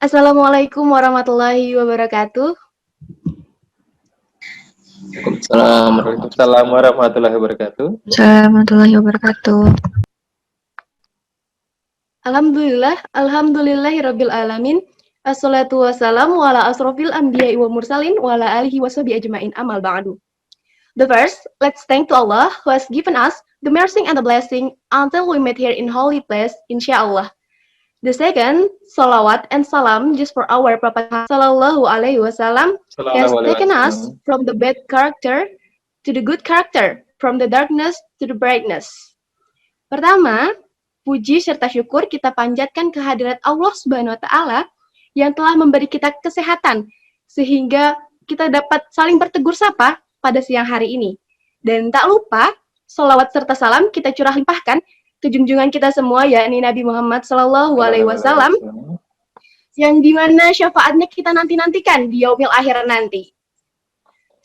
Assalamualaikum warahmatullahi wabarakatuh. Waalaikumsalam warahmatullahi wabarakatuh. Warahmatullahi wabarakatuh. Alhamdulillahirabbil alamin. Assalatu wassalamu ala asrofil anbiya'i wa mursalin wa ala alihi washabihi ajmain amal ba'du. The first, let's thank to Allah who has given us the mercy and the blessing until we met here in holy place, insyaAllah. The second, salawat and salam just for our Prophet Sallallahu Alaihi Wasallam has taken us from the bad character to the good character, from the darkness to the brightness. Pertama, puji serta syukur kita panjatkan kehadirat Allah Subhanahu wa taala yang telah memberi kita kesehatan sehingga kita dapat saling bertegur sapa pada siang hari ini. Dan tak lupa, sholawat serta salam kita curah limpahkan ke junjungan kita semua, yakni Nabi Muhammad Sallallahu Alaihi Wasallam, yang dimana syafaatnya kita nanti-nantikan di yaumil akhir nanti.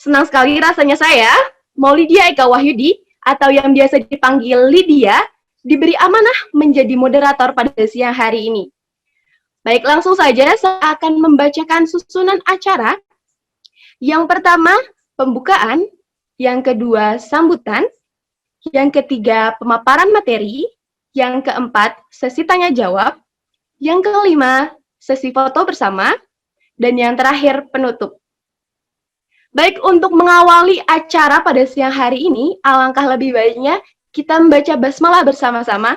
Senang sekali rasanya saya, Maulidia Eka Wahyudi, atau yang biasa dipanggil Lydia, diberi amanah menjadi moderator pada siang hari ini. Baik, langsung saja saya akan membacakan susunan acara. Yang pertama, pembukaan. Yang kedua, sambutan. Yang ketiga, pemaparan materi. Yang keempat, sesi tanya-jawab. Yang kelima, sesi foto bersama. Dan yang terakhir, penutup. Baik, untuk mengawali acara pada siang hari ini, alangkah lebih baiknya kita membaca basmalah bersama-sama.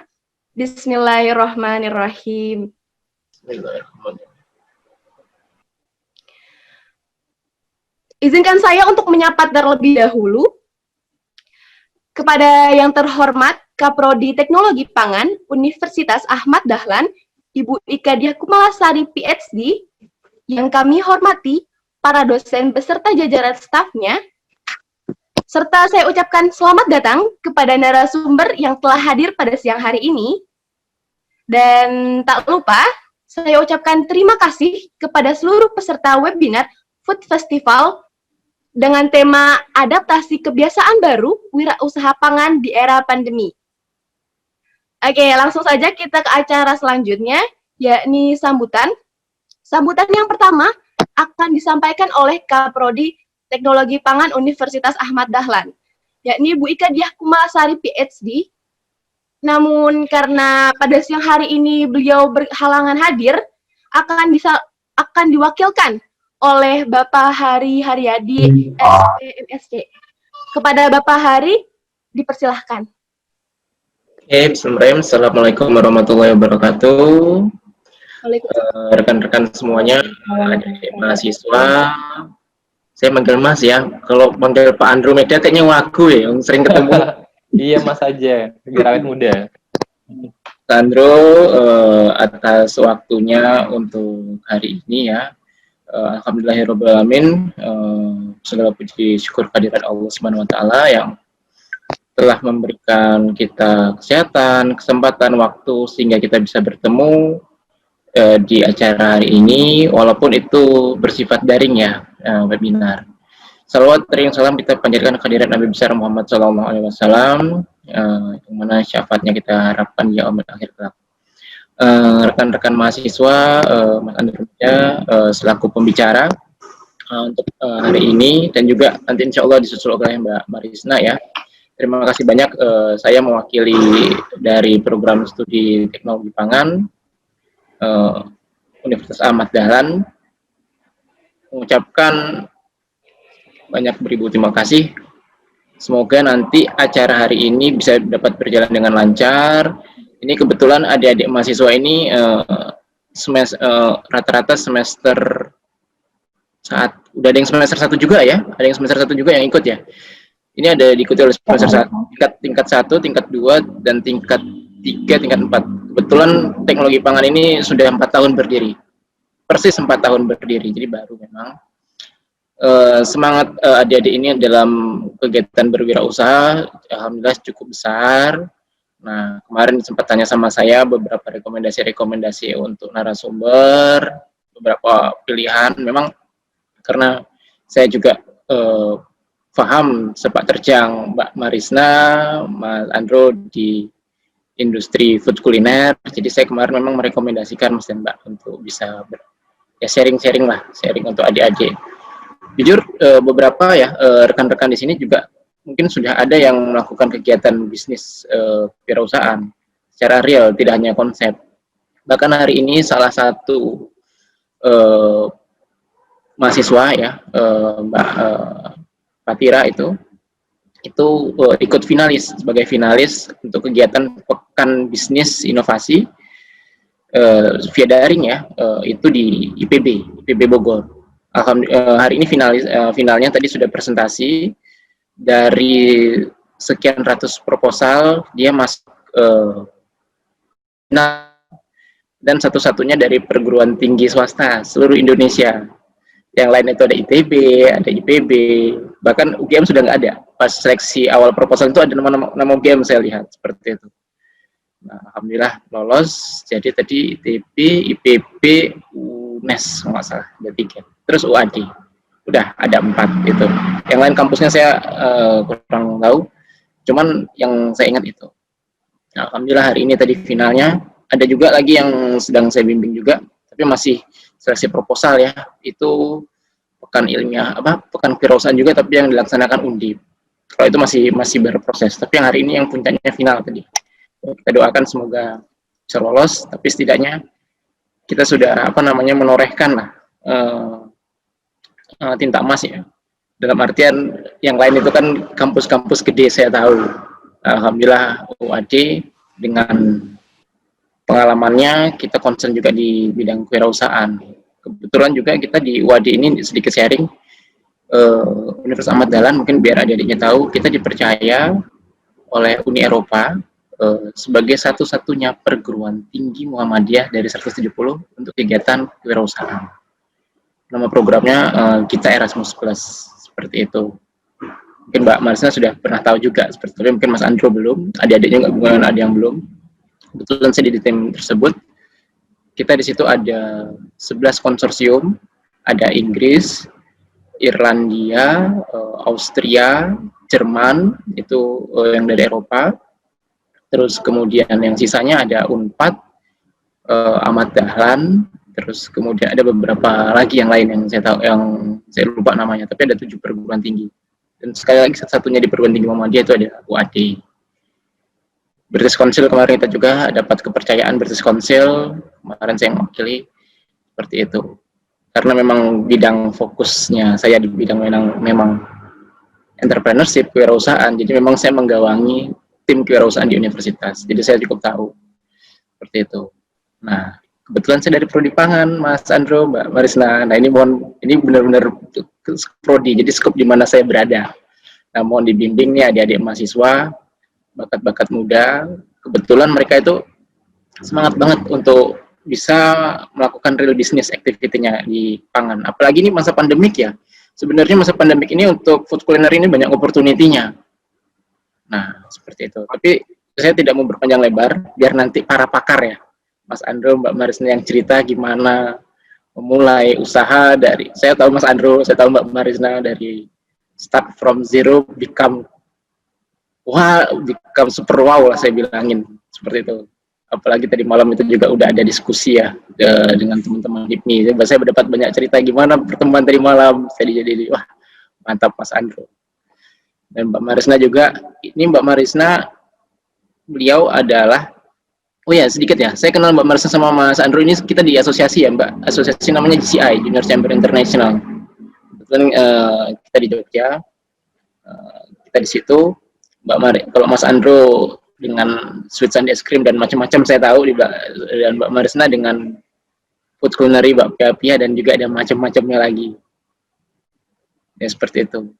Bismillahirrahmanirrahim. Izinkan saya untuk menyapa terlebih dahulu kepada yang terhormat Kaprodi Teknologi Pangan Universitas Ahmad Dahlan, Ibu Ika Diah Kumalasari PhD, yang kami hormati para dosen beserta jajaran stafnya, serta saya ucapkan selamat datang kepada narasumber yang telah hadir pada siang hari ini. Dan tak lupa, saya ucapkan terima kasih kepada seluruh peserta webinar Food Festival dengan tema adaptasi kebiasaan baru wirausaha pangan di era pandemi. Oke, langsung saja kita ke acara selanjutnya, yakni sambutan. Sambutan yang pertama akan disampaikan oleh Kaprodi Teknologi Pangan Universitas Ahmad Dahlan, yakni Bu Ika Diah Kumalasari PhD. Namun karena pada siang hari ini beliau berhalangan hadir, akan diwakilkan oleh Bapak Hari Haryadi, SPMSC. Kepada Bapak Hari, dipersilahkan. Bismillahirrahmanirrahim. Assalamualaikum warahmatullahi wabarakatuh. Rekan-rekan semuanya, adik mahasiswa. Saya manggil Mas ya. Kalau manggil Pak Andromeda kayaknya wagu ya, yang sering ketemu. Iya Mas aja, awet muda. Sandro, atas waktunya untuk hari ini ya. Alhamdulillahirrahmanirrahim. Segala puji syukur kehadirat Allah Subhanahu wa taala yang telah memberikan kita kesehatan, kesempatan, waktu sehingga kita bisa bertemu di acara hari ini, walaupun itu bersifat daring ya, webinar. Salawat ring salam kita panjatkan kehadirat Nabi besar Muhammad SAW, yang mana syafaatnya kita harapkan di yaumil akhir kelak. Rekan-rekan mahasiswa, Mas Andromeda selaku pembicara untuk hari ini, dan juga nanti insya Allah disusul oleh Mbak Marisna ya. Terima kasih banyak. Saya mewakili dari program studi teknologi pangan Universitas Ahmad Dahlan, mengucapkan banyak beribu terima kasih. Semoga nanti acara hari ini bisa dapat berjalan dengan lancar. Ini kebetulan adik-adik mahasiswa ini rata-rata semester saat udah ada yang semester 1 juga ya, ada yang semester 1 juga yang ikut ya. Ini ada diikuti oleh semester 1, tingkat 1, tingkat 2, dan tingkat 3, tingkat 4. Kebetulan teknologi pangan ini sudah 4 tahun berdiri. Persis 4 tahun berdiri, jadi baru memang. Semangat adik-adik ini dalam kegiatan berwirausaha alhamdulillah cukup besar. Nah, kemarin sempat tanya sama saya beberapa rekomendasi untuk narasumber, beberapa pilihan. Memang karena saya juga paham sepak terjang Mbak Marisna, Mas Andro di industri food kuliner. Jadi saya kemarin memang merekomendasikan Mas dan Mbak untuk bisa ya sharing-sharing lah, sharing untuk adik-adik. Jujur beberapa ya rekan-rekan di sini juga mungkin sudah ada yang melakukan kegiatan bisnis wirausahaan secara real, tidak hanya konsep. Bahkan hari ini salah satu mahasiswa ya, Mbak Fatira itu ikut finalis sebagai finalis untuk kegiatan pekan bisnis inovasi via daring ya, itu di IPB Bogor. Alhamdulillah hari ini finalnya tadi sudah presentasi dari sekian ratus proposal dia masuk final dan satu-satunya dari perguruan tinggi swasta seluruh Indonesia. Yang lain itu ada ITB, ada IPB, bahkan UGM sudah nggak ada. Pas seleksi awal proposal itu ada nama UGM saya lihat seperti itu. Nah, alhamdulillah lolos. Jadi tadi ITB, IPB, UNES nggak salah ada 3. Terus UAD, udah ada 4 itu. Yang lain kampusnya saya kurang tahu. Cuman yang saya ingat itu. Nah, alhamdulillah hari ini tadi finalnya. Ada juga lagi yang sedang saya bimbing juga, tapi masih seleksi proposal ya, itu pekan ilmiah pekan kewirausahaan juga, tapi yang dilaksanakan Undip. Kalau itu masih berproses, tapi yang hari ini yang puncaknya final tadi. Kita doakan semoga bisa lolos, tapi setidaknya kita sudah menorehkan lah tinta emas ya. Dalam artian yang lain itu kan kampus-kampus gede saya tahu. Alhamdulillah UAD dengan pengalamannya kita concern juga di bidang kewirausahaan. Kebetulan juga kita di UAD ini sedikit sharing, Universitas Ahmad Dahlan, mungkin biar adik-adiknya tahu, kita dipercaya oleh Uni Eropa sebagai satu-satunya perguruan tinggi Muhammadiyah dari 170 untuk kegiatan kewirausahaan. Nama programnya kita Erasmus Plus, seperti itu. Mungkin Mbak Marsna sudah pernah tahu juga, seperti itu. Mungkin Mas Andro belum, adik-adiknya nggak ada yang belum. Kebetulan saya di tim tersebut, kita di situ ada 11 konsorsium, ada Inggris, Irlandia, Austria, Jerman, itu yang dari Eropa, terus kemudian yang sisanya ada UNPAD, Ahmad Dahlan, terus kemudian ada beberapa lagi yang lain yang saya tahu, yang saya lupa namanya, tapi ada 7 perguruan tinggi. Dan sekali lagi satu-satunya di perguruan tinggi Muhammadiyah itu ada UAD. British Council kemarin kita juga dapat kepercayaan British Council, kemarin saya mewakili, seperti itu. Karena memang bidang fokusnya saya di bidang memang entrepreneurship, kewirausahaan, jadi memang saya menggawangi tim kewirausahaan di universitas, jadi saya cukup tahu, seperti itu. Nah, kebetulan saya dari Prodi Pangan, Mas Andro, Mbak Marisna. Nah, ini benar-benar prodi, jadi skop di mana saya berada. Nah, mohon dibimbing nih adik-adik mahasiswa, bakat-bakat muda, kebetulan mereka itu semangat banget untuk bisa melakukan real business activity-nya di pangan. Apalagi ini masa pandemik ya. Sebenarnya masa pandemik ini untuk food culinary ini banyak opportunity-nya. Nah, seperti itu. Tapi saya tidak mau berpanjang lebar, biar nanti para pakar ya, Mas Andro, Mbak Marisna yang cerita gimana memulai usaha dari, saya tahu Mas Andro, saya tahu Mbak Marisna dari start from zero, become super wow lah saya bilangin, seperti itu. Apalagi tadi malam itu juga udah ada diskusi ya dengan teman-teman HIPMI. Saya mendapat banyak cerita gimana pertemuan tadi malam. Saya jadi wah mantap Mas Andro. Dan Mbak Marisna juga. Ini Mbak Marisna, beliau adalah, oh ya sedikit ya, saya kenal Mbak Marisna sama Mas Andro ini kita di asosiasi ya Mbak. Asosiasi namanya GCI, Junior Chamber International. Kebetulan kita di Jogja, kita di situ. Kalau Mas Andro dengan sweet sundae es krim dan macam-macam saya tahu, dan Mbak Marisna dengan food culinary, bakpia dan juga ada macam-macamnya lagi. Ya seperti itu.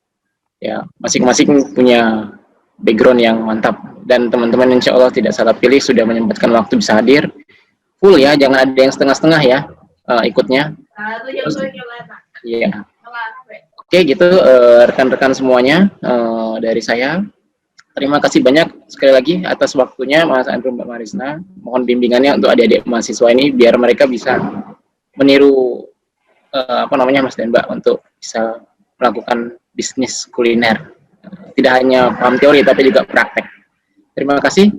Ya masing-masing punya background yang mantap, dan teman-teman insya Allah tidak salah pilih sudah menyempatkan waktu bisa hadir full ya, jangan ada yang setengah-setengah ya ikutnya. Iya. Oke gitu rekan-rekan semuanya dari saya. Terima kasih banyak sekali lagi atas waktunya Mas Andro, Mbak Marisna. Mohon bimbingannya untuk adik-adik mahasiswa ini biar mereka bisa meniru Mas dan Mbak untuk bisa melakukan bisnis kuliner. Tidak hanya paham teori tapi juga praktek. Terima kasih.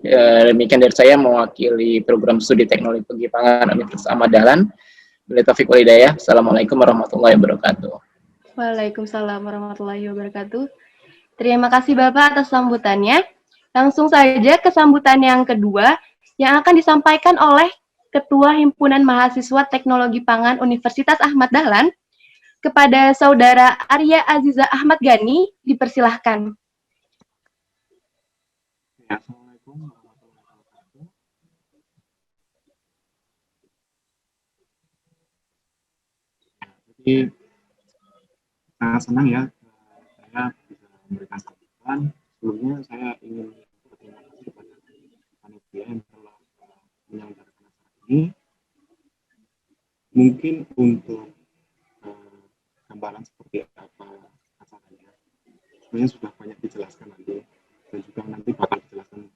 Demikian dari saya mewakili program studi teknologi pangan Universitas Ahmad Dahlan. Billahi taufiq wal hidayah. Assalamualaikum warahmatullahi wabarakatuh. Waalaikumsalam warahmatullahi wabarakatuh. Terima kasih Bapak atas sambutannya. Langsung saja ke sambutan yang kedua yang akan disampaikan oleh Ketua Himpunan Mahasiswa Teknologi Pangan Universitas Ahmad Dahlan kepada Saudara Arya Aziza Ahmad Gani, dipersilahkan. Ya, Assalamualaikum warahmatullahi wabarakatuh. Jadi sangat senang ya saya bisa memberikan sambutan. Sebelumnya saya ingin berterima kasih kepada panitia yang telah menyelenggarakan acara ini. Mungkin untuk gambaran seperti apa acaranya, sebenarnya sudah banyak dijelaskan nanti dan juga nanti bakal dijelaskan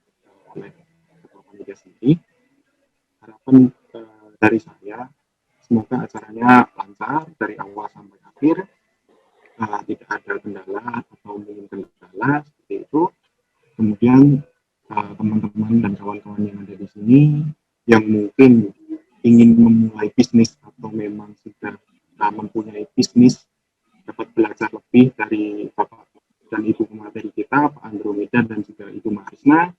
oleh ketua panitia sendiri. Harapan dari saya, semoga acaranya lancar dari awal sampai akhir, tidak ada kendala atau mungkin kendala seperti itu. Kemudian teman-teman dan kawan-kawan yang ada di sini yang mungkin ingin memulai bisnis atau memang sudah mempunyai bisnis, dapat belajar lebih dari Bapak dan Ibu pemateri kita, Pak Andromeda dan juga Ibu Marisna,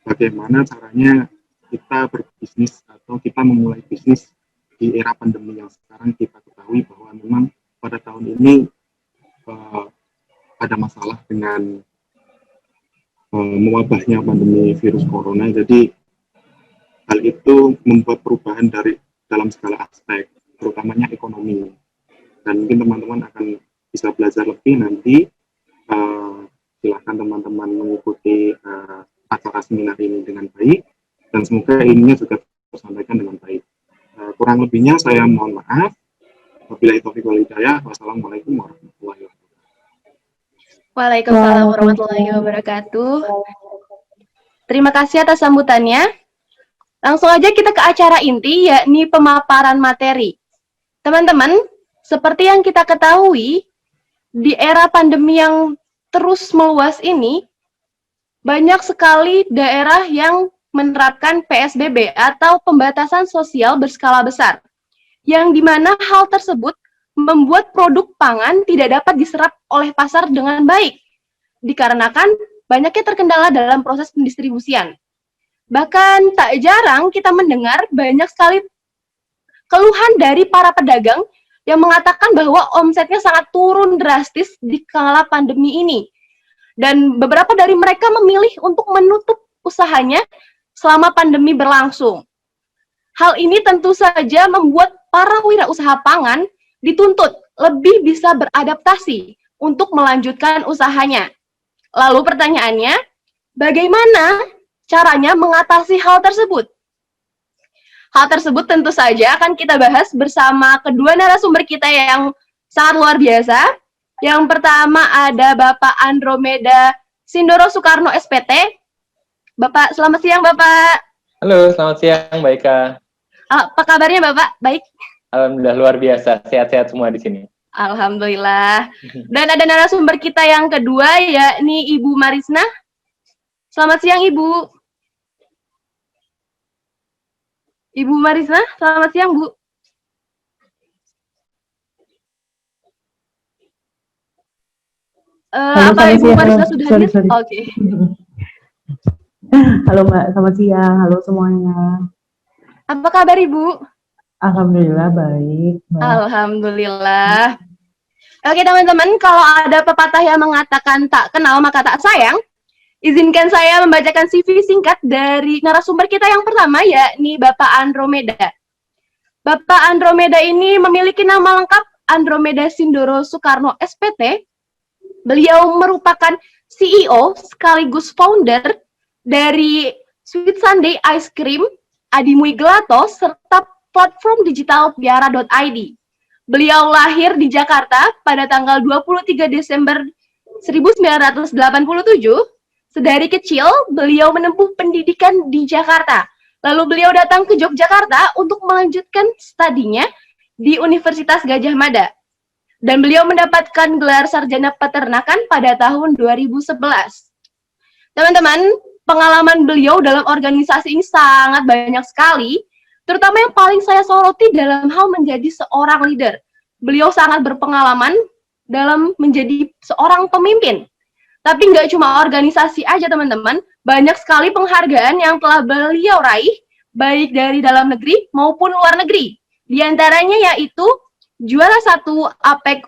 bagaimana caranya kita berbisnis atau kita memulai bisnis di era pandemi yang sekarang kita ketahui bahwa memang pada tahun ini ada masalah dengan mewabahnya pandemi virus corona. Jadi hal itu membuat perubahan dari dalam segala aspek, terutamanya ekonomi. Dan mungkin teman-teman akan bisa belajar lebih nanti. Silakan teman-teman mengikuti acara seminar ini dengan baik, dan semoga ininya juga tersampaikan dengan baik. Kurang lebihnya saya mohon maaf. Wabillahi taufiq wal hidayah. Wassalamualaikum warahmatullahi wabarakatuh. Waalaikumsalam warahmatullahi wabarakatuh. Terima kasih atas sambutannya. Langsung aja kita ke acara inti, yakni pemaparan materi. Teman-teman, seperti yang kita ketahui, di era pandemi yang terus meluas ini, banyak sekali daerah yang menerapkan PSBB atau pembatasan sosial berskala besar, yang dimana hal tersebut membuat produk pangan tidak dapat diserap oleh pasar dengan baik, dikarenakan banyaknya terkendala dalam proses pendistribusian. Bahkan tak jarang kita mendengar banyak sekali keluhan dari para pedagang yang mengatakan bahwa omsetnya sangat turun drastis di kala pandemi ini. Dan beberapa dari mereka memilih untuk menutup usahanya selama pandemi berlangsung. Hal ini tentu saja membuat para wirausaha pangan dituntut lebih bisa beradaptasi untuk melanjutkan usahanya. Lalu pertanyaannya, bagaimana caranya mengatasi hal tersebut? Hal tersebut tentu saja akan kita bahas bersama kedua narasumber kita yang sangat luar biasa. Yang pertama ada Bapak Andromeda Sindoro Soekarno SPT. Bapak, selamat siang Bapak. Halo, selamat siang Mbak Ika. Apa kabarnya Bapak? Baik? Alhamdulillah luar biasa, sehat-sehat semua di sini. Alhamdulillah. Dan ada narasumber kita yang kedua, yakni Ibu Marisna. Selamat siang Ibu. Ibu Marisna, selamat siang Bu. Apa Ibu Marisna sudah hadir? Oke. Halo Mbak, selamat siang. Halo semuanya. Apa kabar Ibu? Alhamdulillah baik, Mbak. Alhamdulillah. Oke teman-teman, kalau ada pepatah yang mengatakan tak kenal maka tak sayang, izinkan saya membacakan CV singkat dari narasumber kita yang pertama, yakni Bapak Andromeda. Bapak Andromeda ini memiliki nama lengkap Andromeda Sindoro Soekarno SPT. Beliau merupakan CEO sekaligus founder dari Sweet Sunday Ice Cream, Adimui Gelato, serta platform digital piara.id. Beliau lahir di Jakarta pada tanggal 23 Desember 1987. Sedari kecil, beliau menempuh pendidikan di Jakarta. Lalu beliau datang ke Yogyakarta untuk melanjutkan studinya di Universitas Gadjah Mada. Dan beliau mendapatkan gelar sarjana peternakan pada tahun 2011. Teman-teman, pengalaman beliau dalam organisasi ini sangat banyak sekali, terutama yang paling saya soroti dalam hal menjadi seorang leader. Beliau sangat berpengalaman dalam menjadi seorang pemimpin. Tapi nggak cuma organisasi aja teman-teman, banyak sekali penghargaan yang telah beliau raih, baik dari dalam negeri maupun luar negeri. Di antaranya yaitu juara 1 APEC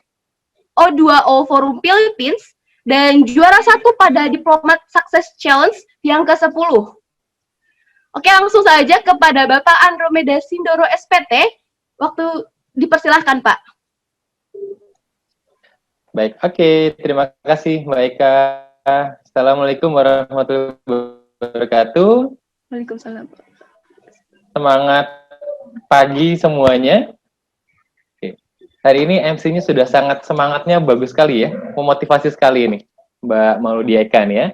O2O Forum Philippines, dan juara 1 pada Diplomat Success Challenge yang ke-10. Oke, langsung saja kepada Bapak Andromeda Sindoro SPT. Waktu dipersilahkan, Pak. Baik, oke. Terima kasih, Mbak Eka. Assalamualaikum warahmatullahi wabarakatuh. Waalaikumsalam. Semangat pagi semuanya. Oke. Hari ini MC-nya sudah sangat semangatnya bagus sekali ya. Memotivasi sekali ini, Mbak Mauludia Eka nih ya.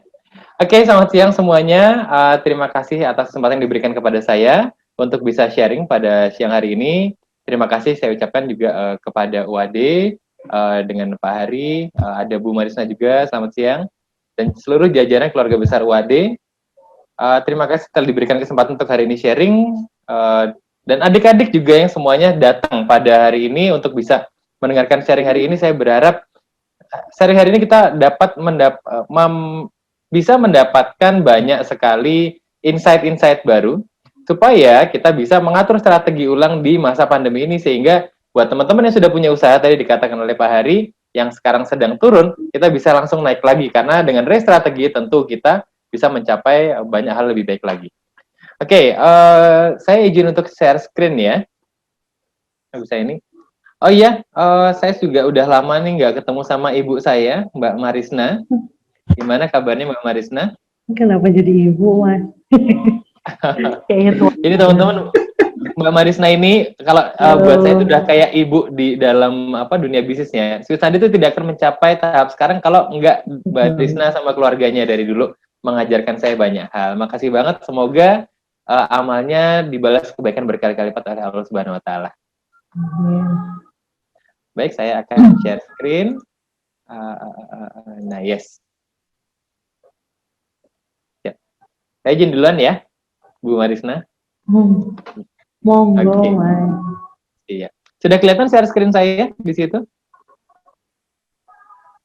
Oke, selamat siang semuanya. Terima kasih atas kesempatan yang diberikan kepada saya untuk bisa sharing pada siang hari ini. Terima kasih saya ucapkan juga kepada UAD, dengan Pak Hari, ada Bu Marisna juga, selamat siang, dan seluruh jajaran keluarga besar UAD. Terima kasih telah diberikan kesempatan untuk hari ini sharing, dan adik-adik juga yang semuanya datang pada hari ini untuk bisa mendengarkan sharing hari ini. Saya berharap sharing hari ini kita dapat bisa mendapatkan banyak sekali insight-insight baru, supaya kita bisa mengatur strategi ulang di masa pandemi ini, sehingga buat teman-teman yang sudah punya usaha tadi dikatakan oleh Pak Hari, yang sekarang sedang turun, kita bisa langsung naik lagi, karena dengan restrategi tentu kita bisa mencapai banyak hal lebih baik lagi. Oke, saya izin untuk share screen ya. Bisa ini. Oh iya, saya juga udah lama nih nggak ketemu sama ibu saya, Mbak Marisna. Gimana kabarnya Mbak Marisna? Kenapa jadi ibu, Mas? Kayaknya tua. Ini teman-teman, Mbak Marisna ini kalau buat saya itu udah kayak ibu di dalam dunia bisnisnya. Sweet Sandy itu tidak akan mencapai tahap sekarang kalau enggak Mbak Marisna sama keluarganya dari dulu mengajarkan saya banyak hal. Makasih banget, semoga amalnya dibalas kebaikan berkali-kali lipat oleh Allah Subhanahu wa taala. Baik, saya akan share screen. Nah, yes. Ya. Saya izin duluan ya, Bu Marisna. Monggo, Oke. Mas. Iya. Sudah kelihatan share screen saya di situ?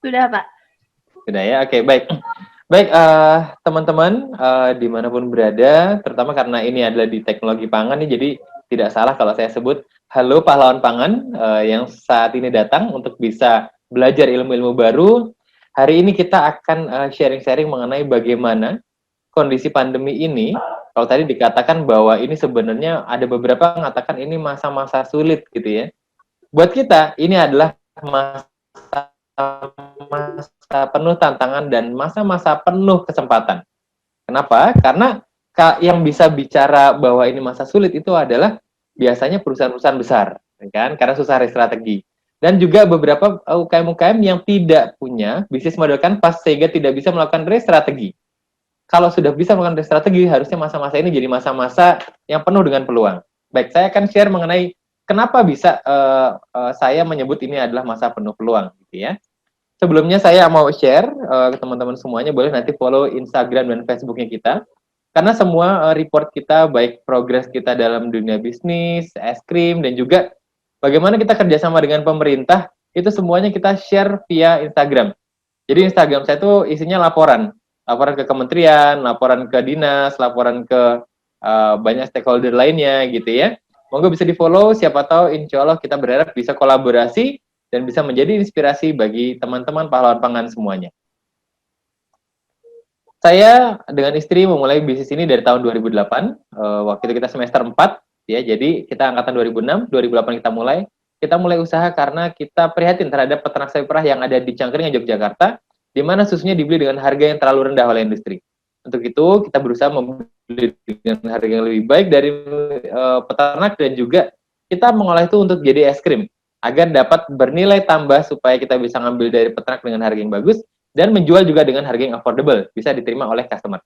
Sudah, Pak. Sudah ya, oke, baik. Baik, teman-teman, dimanapun berada, terutama karena ini adalah di teknologi pangan nih, jadi tidak salah kalau saya sebut halo pahlawan pangan yang saat ini datang untuk bisa belajar ilmu-ilmu baru. Hari ini kita akan sharing-sharing mengenai bagaimana kondisi pandemi ini. Kalau tadi dikatakan bahwa ini sebenarnya ada beberapa yang mengatakan ini masa-masa sulit gitu ya. Buat kita, ini adalah masa penuh tantangan dan masa-masa penuh kesempatan. Kenapa? Karena yang bisa bicara bahwa ini masa sulit itu adalah biasanya perusahaan-perusahaan besar, kan? Karena susah strategi. Dan juga beberapa UKM-UKM yang tidak punya bisnis model kanvas sehingga tidak bisa melakukan strategi. Kalau sudah bisa melakukan strategi, harusnya masa-masa ini jadi masa-masa yang penuh dengan peluang. Baik, saya akan share mengenai kenapa bisa saya menyebut ini adalah masa penuh peluang, gitu ya. Sebelumnya saya mau share ke teman-teman semuanya, boleh nanti follow Instagram dan Facebooknya kita. Karena semua report kita, baik progres kita dalam dunia bisnis, es krim, dan juga bagaimana kita kerjasama dengan pemerintah, itu semuanya kita share via Instagram. Jadi Instagram saya itu isinya laporan ke kementerian, laporan ke dinas, laporan ke banyak stakeholder lainnya gitu ya. Monggo bisa di-follow, siapa tahu insya Allah kita berharap bisa kolaborasi dan bisa menjadi inspirasi bagi teman-teman pahlawan pangan semuanya. Saya dengan istri memulai bisnis ini dari tahun 2008, waktu itu kita semester 4, ya, jadi kita angkatan 2006, 2008 kita mulai usaha karena kita prihatin terhadap peternak sapi perah yang ada di Cangkring, Yogyakarta, di mana susunya dibeli dengan harga yang terlalu rendah oleh industri. Untuk itu, kita berusaha membeli dengan harga yang lebih baik dari peternak, dan juga kita mengolah itu untuk jadi es krim, agar dapat bernilai tambah supaya kita bisa ngambil dari peternak dengan harga yang bagus, dan menjual juga dengan harga yang affordable, bisa diterima oleh customer.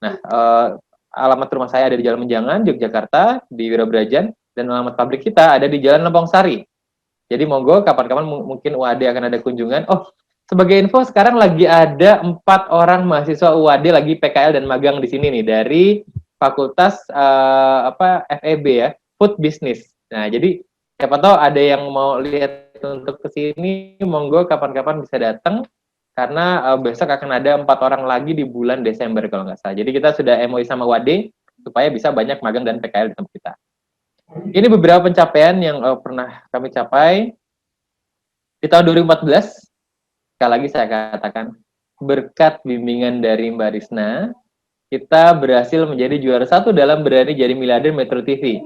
Nah, alamat rumah saya ada di Jalan Menjangan, Yogyakarta, di Wirabrajan, dan alamat pabrik kita ada di Jalan Lempong Sari. Jadi monggo, kapan-kapan mungkin UAD akan ada kunjungan. Oh, sebagai info, sekarang lagi ada 4 orang mahasiswa UAD lagi PKL dan magang di sini nih, dari Fakultas FEB ya, food business. Nah, jadi siapa tahu ada yang mau lihat untuk ke sini, monggo kapan-kapan bisa datang karena besok akan ada 4 orang lagi di bulan Desember kalau nggak salah. Jadi kita sudah MOU sama Wade supaya bisa banyak magang dan PKL di tempat kita. Ini beberapa pencapaian yang pernah kami capai di tahun 2014. Sekali lagi saya katakan, berkat bimbingan dari Mbak Risna, kita berhasil menjadi juara 1 dalam Berani Jadi Miliarder Metro TV.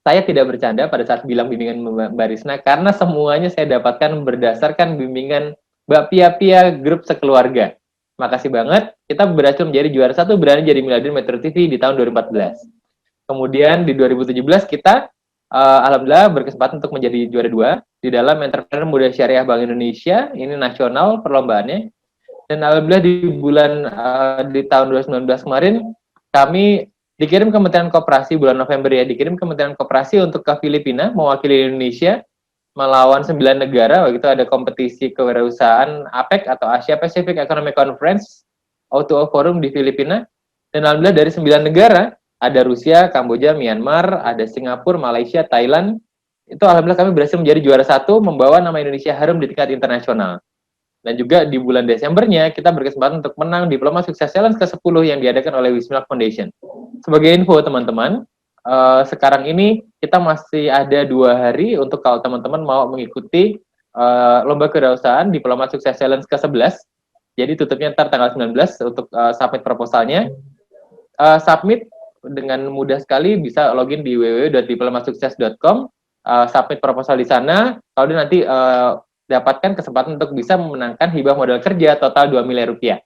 Saya tidak bercanda pada saat bilang bimbingan Mbak Risna, karena semuanya saya dapatkan berdasarkan bimbingan Mbak Pia grup sekeluarga. Makasih banget, kita berhasil menjadi juara 1 Berani Jadi Miliarder Metro TV di tahun 2014. Kemudian di 2017 kita alhamdulillah berkesempatan untuk menjadi juara 2 di dalam Entrepreneur Muda Syariah Bank Indonesia, ini nasional perlombaannya. Dan alhamdulillah di tahun 2019 kemarin kami dikirim Kementerian Koperasi bulan November ya, dikirim Kementerian Koperasi untuk ke Filipina mewakili Indonesia melawan 9 negara. Waktu itu ada kompetisi kewirausahaan APEC atau Asia Pacific Economic Conference O2O Forum di Filipina. Dan alhamdulillah dari 9 negara, ada Rusia, Kamboja, Myanmar, ada Singapura, Malaysia, Thailand. Itu alhamdulillah kami berhasil menjadi juara 1, membawa nama Indonesia harum di tingkat internasional. Dan juga di bulan Desembernya kita berkesempatan untuk menang Diploma Sukses Challenge ke-10 yang diadakan oleh Wismilak Foundation. Sebagai info teman-teman, sekarang ini kita masih ada 2 hari untuk kalau teman-teman mau mengikuti lomba kewirausahaan Diploma Sukses Challenge ke-11. Jadi tutupnya ntar tanggal 19 untuk submit proposalnya. Submit dengan mudah sekali, bisa login di www.diplomasukses.com, submit proposal di sana. Kalau nanti dapatkan kesempatan untuk bisa memenangkan hibah modal kerja total 2 miliar rupiah.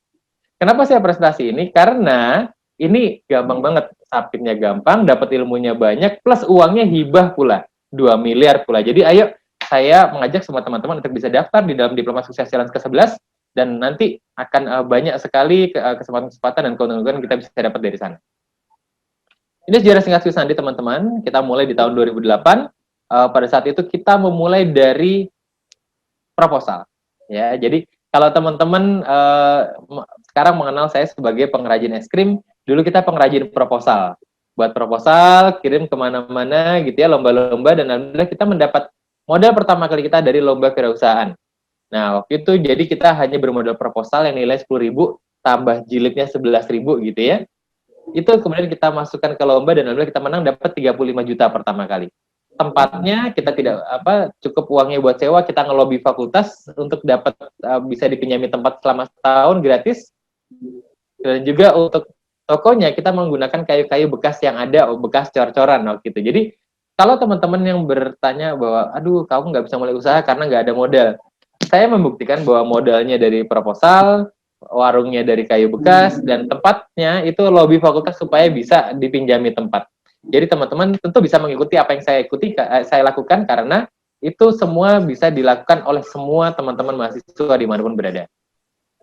Kenapa saya presentasi ini? Karena ini gampang banget, submitnya gampang, dapat ilmunya banyak, plus uangnya hibah pula, 2 miliar pula. Jadi ayo, saya mengajak semua teman-teman untuk bisa daftar di dalam Diploma Sukses Challenge ke-11, dan nanti akan banyak sekali kesempatan-kesempatan dan keuntungan kita bisa dapat dari sana. Ini sejarah singkat Swiss Sandi teman-teman, kita mulai di tahun 2008, pada saat itu kita memulai dari proposal. Ya, jadi kalau teman-teman sekarang mengenal saya sebagai pengrajin es krim, dulu kita pengrajin proposal. Buat proposal, kirim kemana-mana gitu ya, lomba-lomba, dan alhamdulillah kita mendapat modal pertama kali kita dari lomba kewirausahaan. Nah, waktu itu jadi kita hanya bermodal proposal yang nilai 10.000, tambah jilidnya 11.000 gitu ya. Itu kemudian kita masukkan ke lomba dan alhamdulillah kita menang, dapat 35 juta pertama kali. Tempatnya kita tidak cukup uangnya buat sewa, kita ngelobi fakultas untuk dapat bisa dipinjami tempat selama setahun gratis. Dan juga untuk tokonya kita menggunakan kayu-kayu bekas yang ada, bekas cor-coran waktu itu. Jadi kalau teman-teman yang bertanya bahwa aduh kamu nggak bisa mulai usaha karena nggak ada modal, saya membuktikan bahwa modalnya dari proposal, warungnya dari kayu bekas, dan tempatnya itu lobi fakultas supaya bisa dipinjami tempat. Jadi teman-teman tentu bisa mengikuti apa yang saya lakukan karena itu semua bisa dilakukan oleh semua teman-teman mahasiswa dimanapun berada.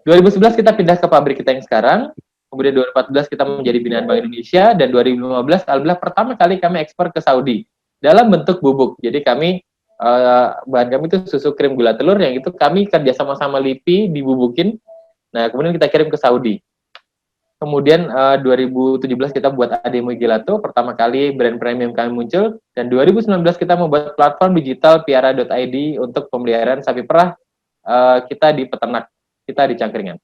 2011 kita pindah ke pabrik kita yang sekarang, kemudian 2014 kita menjadi binaan Bank Indonesia, dan 2015 alhamdulillah pertama kali kami ekspor ke Saudi dalam bentuk bubuk. Jadi kami bahan kami itu susu krim gula telur yang itu kami kerja sama-sama LIPI dibubukin. Nah, kemudian kita kirim ke Saudi. Kemudian 2017 kita buat Ademo Gelato, pertama kali brand premium kami muncul, dan 2019 kita membuat platform digital piara.id untuk pemeliharaan sapi perah kita di peternak, kita di Cangkringan.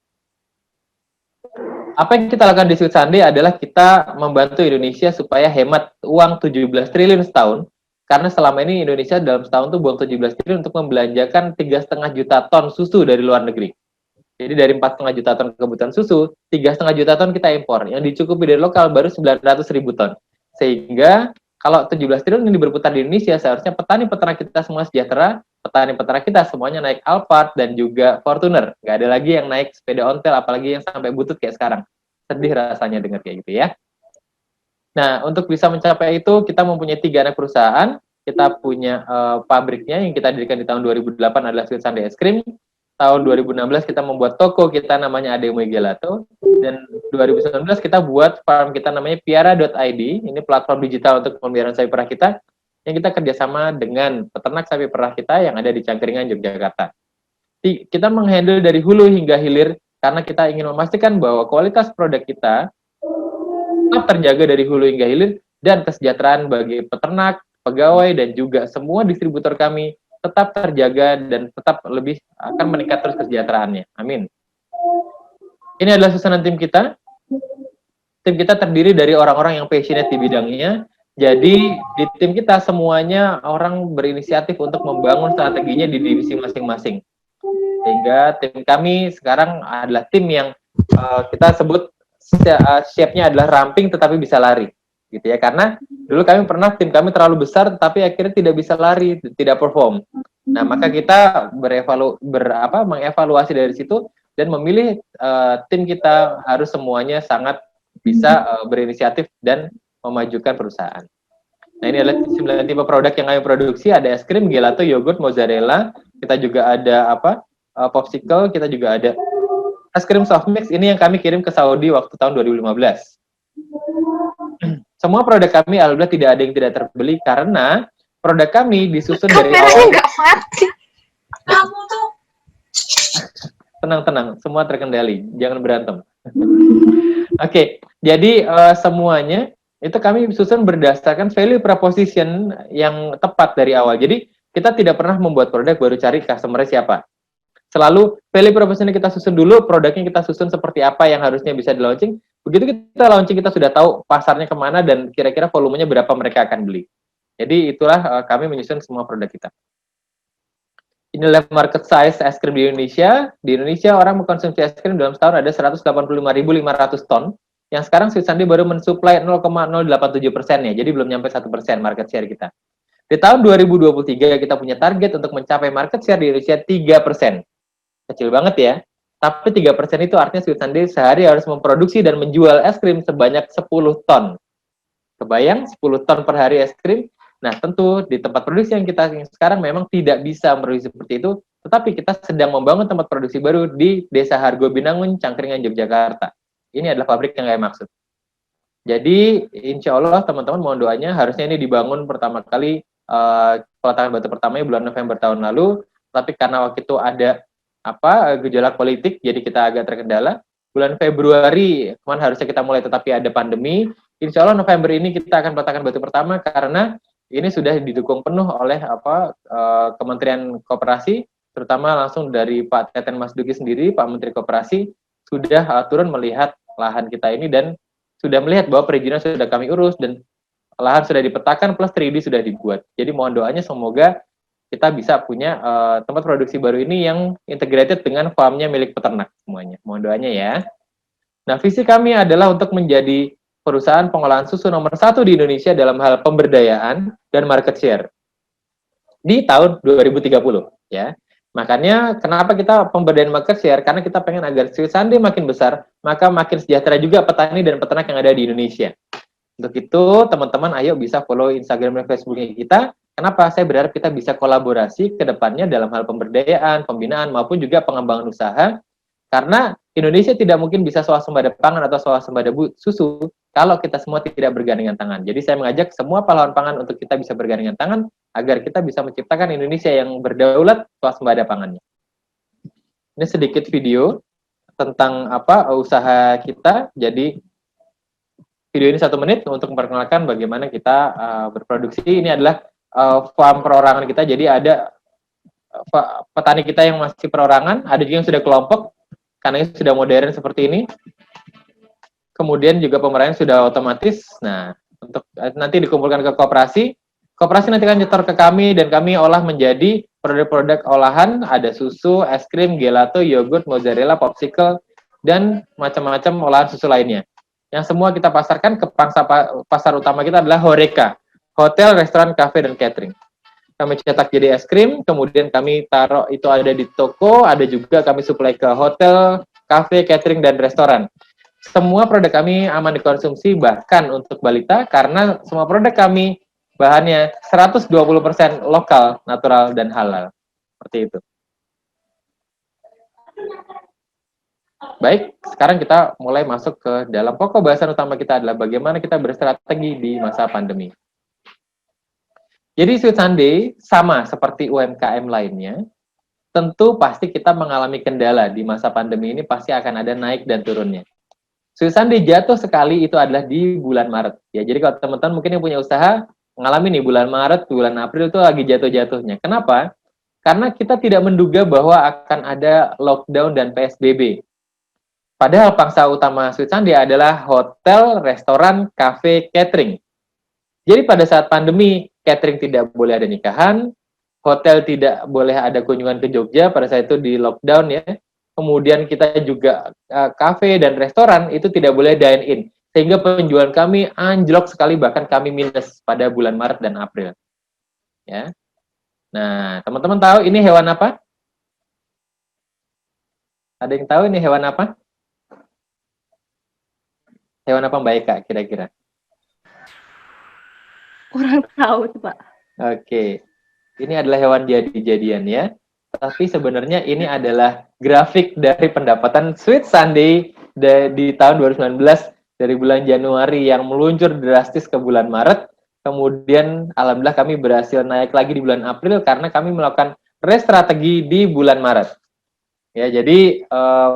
Apa yang kita lakukan di Sweet Sunday adalah kita membantu Indonesia supaya hemat uang 17 triliun setahun, karena selama ini Indonesia dalam setahun tuh buang 17 triliun untuk membelanjakan 3,5 juta ton susu dari luar negeri. Jadi dari 4,5 juta ton kebutuhan susu, 3,5 juta ton kita impor. Yang dicukupi dari lokal baru 900.000 ton. Sehingga kalau 17 triliun ini berputar di Indonesia, seharusnya petani-peternak kita semua sejahtera, petani-peternak kita semuanya naik Alphard dan juga Fortuner. Nggak ada lagi yang naik sepeda ontel, apalagi yang sampai butut kayak sekarang. Sedih rasanya dengar kayak gitu ya. Nah, untuk bisa mencapai itu, kita mempunyai 3 anak perusahaan. Kita punya pabriknya yang kita dirikan di tahun 2008 adalah Sweet Sunday Es Krim. Tahun 2016 kita membuat toko kita namanya Ademo Gelato, dan 2019 kita buat farm kita namanya piara.id. Ini platform digital untuk pemeliharaan sapi perah kita yang kita kerjasama dengan peternak sapi perah kita yang ada di Cangkringan, Yogyakarta. Kita menghandle dari hulu hingga hilir karena kita ingin memastikan bahwa kualitas produk kita tetap terjaga dari hulu hingga hilir dan kesejahteraan bagi peternak, pegawai, dan juga semua distributor kami tetap terjaga dan tetap lebih akan meningkat terus kesejahteraannya. Amin. Ini adalah susunan tim kita. Tim kita terdiri dari orang-orang yang passionate di bidangnya. Jadi di tim kita semuanya orang berinisiatif untuk membangun strateginya di divisi masing-masing. Sehingga tim kami sekarang adalah tim yang kita sebut shape-nya adalah ramping tetapi bisa lari, gitu ya. Karena dulu tim kami terlalu besar tetapi akhirnya tidak bisa lari, tidak perform. Nah, maka kita mengevaluasi dari situ dan memilih tim kita harus semuanya sangat bisa berinisiatif dan memajukan perusahaan. Nah, ini adalah 9 tipe produk yang kami produksi. Ada es krim, gelato, yogurt, mozzarella. Kita juga ada popsicle. Kita juga ada es krim soft mix. Ini yang kami kirim ke Saudi waktu tahun 2015. Semua produk kami alhamdulillah tidak ada yang tidak terbeli karena produk kami disusun dari awal. Nggak mati. Kamu tuh Tenang, semua terkendali. Jangan berantem. Oke, jadi semuanya itu kami susun berdasarkan value proposition yang tepat dari awal. Jadi kita tidak pernah membuat produk baru cari customer siapa. Selalu value proposition kita susun dulu, produknya kita susun seperti apa yang harusnya bisa di launching. Begitu kita launching kita sudah tahu pasarnya kemana dan kira-kira volumenya berapa mereka akan beli. Jadi itulah kami menyusun semua produk kita. Inilah market size es krim di Indonesia. Di Indonesia orang mengkonsumsi es krim dalam setahun ada 185.500 ton. Yang sekarang Sweet Sunday baru mensuplai 0,087%-nya. Jadi belum nyampe 1% market share kita. Di tahun 2023 kita punya target untuk mencapai market share di Indonesia 3%. Kecil banget ya. Tapi 3% itu artinya Sweet Sunday sehari harus memproduksi dan menjual es krim sebanyak 10 ton. Kebayang 10 ton per hari es krim? Nah, tentu di tempat produksi yang kita sekarang memang tidak bisa produksi seperti itu, tetapi kita sedang membangun tempat produksi baru di Desa Hargo Binangun, Cangkringan, Yogyakarta. Ini adalah pabrik yang saya maksud. Jadi, insya Allah teman-teman mohon doanya, harusnya ini dibangun pertama kali, peletakan batu pertamanya bulan November tahun lalu, tapi karena waktu itu ada gejolak politik, jadi kita agak terkendala. Bulan Februari kemarin harusnya kita mulai, tetapi ada pandemi. Insya Allah November ini kita akan peletakan batu pertama karena ini sudah didukung penuh oleh Kementerian Koperasi, terutama langsung dari Pak Teten Mas Duki sendiri, Pak Menteri Koperasi, sudah turun melihat lahan kita ini dan sudah melihat bahwa perizinan sudah kami urus dan lahan sudah dipetakan plus 3D sudah dibuat. Jadi mohon doanya semoga kita bisa punya tempat produksi baru ini yang integrated dengan farmnya milik peternak semuanya. Mohon doanya ya. Nah, visi kami adalah untuk menjadi perusahaan pengolahan susu nomor 1 di Indonesia dalam hal pemberdayaan dan market share di tahun 2030 ya. Makanya kenapa kita pemberdayaan market share? Karena kita pengen agar Sweet Sunday makin besar, maka makin sejahtera juga petani dan peternak yang ada di Indonesia. Untuk itu teman-teman ayo bisa follow Instagram dan Facebooknya kita. Kenapa? Saya berharap kita bisa kolaborasi ke depannya dalam hal pemberdayaan, pembinaan maupun juga pengembangan usaha. Karena Indonesia tidak mungkin bisa swasembada pangan atau swasembada susu kalau kita semua tidak bergandengan tangan. Jadi saya mengajak semua pahlawan pangan untuk kita bisa bergandengan tangan agar kita bisa menciptakan Indonesia yang berdaulat swasembada pangannya. Ini sedikit video tentang usaha kita. Jadi video ini 1 menit untuk memperkenalkan bagaimana kita berproduksi. Ini adalah farm perorangan kita. Jadi ada petani kita yang masih perorangan, ada juga yang sudah kelompok. Karena ini sudah modern seperti ini. Kemudian juga pemerahan sudah otomatis. Nah, untuk nanti dikumpulkan ke koperasi. Koperasi nanti akan nyetor ke kami dan kami olah menjadi produk-produk olahan. Ada susu, es krim, gelato, yogurt, mozzarella, popsicle, dan macam-macam olahan susu lainnya. Yang semua kita pasarkan ke pasar utama kita adalah HoReCa, hotel, restoran, kafe, dan catering. Kami cetak jadi es krim, kemudian kami taruh itu ada di toko, ada juga kami suplai ke hotel, kafe, catering, dan restoran. Semua produk kami aman dikonsumsi, bahkan untuk balita, karena semua produk kami bahannya 120% lokal, natural, dan halal. Seperti itu. Baik, sekarang kita mulai masuk ke dalam pokok bahasan utama kita adalah bagaimana kita berstrategi di masa pandemi. Jadi Sweet Sunday sama seperti UMKM lainnya, tentu pasti kita mengalami kendala di masa pandemi ini, pasti akan ada naik dan turunnya. Sweet Sunday jatuh sekali itu adalah di bulan Maret. Ya, jadi kalau teman-teman mungkin yang punya usaha, mengalami nih bulan Maret, bulan April itu lagi jatuh-jatuhnya. Kenapa? Karena kita tidak menduga bahwa akan ada lockdown dan PSBB. Padahal pangsa utama Sweet Sunday adalah hotel, restoran, kafe, catering. Jadi pada saat pandemi, catering tidak boleh ada nikahan, hotel tidak boleh ada kunjungan ke Jogja, pada saat itu di lockdown ya. Kemudian kita juga kafe dan restoran itu tidak boleh dine in. Sehingga penjualan kami anjlok sekali, bahkan kami minus pada bulan Maret dan April. Ya. Nah, teman-teman tahu ini hewan apa? Ada yang tahu ini hewan apa? Hewan apa Mbak Eka kira-kira? Kurang tahu tuh, Pak. Oke. Ini adalah hewan jadi-jadian ya. Tapi sebenarnya ini adalah grafik dari pendapatan Sweet Sunday di tahun 2019 dari bulan Januari yang meluncur drastis ke bulan Maret. Kemudian alhamdulillah kami berhasil naik lagi di bulan April karena kami melakukan restrategi di bulan Maret. Ya, jadi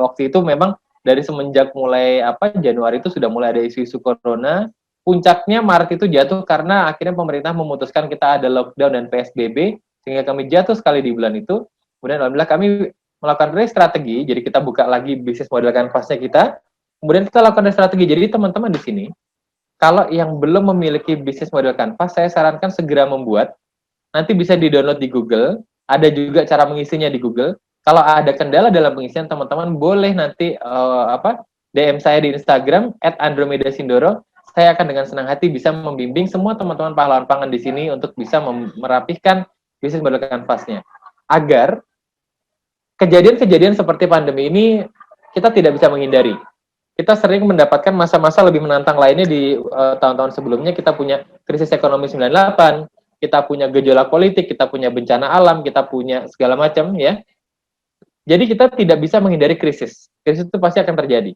waktu itu memang dari semenjak mulai Januari itu sudah mulai ada isu-isu corona. Puncaknya Maret itu jatuh karena akhirnya pemerintah memutuskan kita ada lockdown dan PSBB, sehingga kami jatuh sekali di bulan itu. Kemudian alhamdulillah kami melakukan restrategi, jadi kita buka lagi bisnis model kanvasnya kita. Kemudian kita lakukan restrategi. Jadi teman-teman di sini, kalau yang belum memiliki bisnis model kanvas, saya sarankan segera membuat. Nanti bisa di-download di Google, ada juga cara mengisinya di Google. Kalau ada kendala dalam pengisian, teman-teman boleh nanti DM saya di Instagram @andromedasindoro. Saya akan dengan senang hati bisa membimbing semua teman-teman pahlawan pangan di sini untuk bisa merapihkan bisnis model kanvasnya. Agar kejadian-kejadian seperti pandemi ini kita tidak bisa menghindari. Kita sering mendapatkan masa-masa lebih menantang lainnya di tahun-tahun sebelumnya. Kita punya krisis ekonomi 98, kita punya gejolak politik, kita punya bencana alam, kita punya segala macam ya. Jadi kita tidak bisa menghindari krisis. Krisis itu pasti akan terjadi.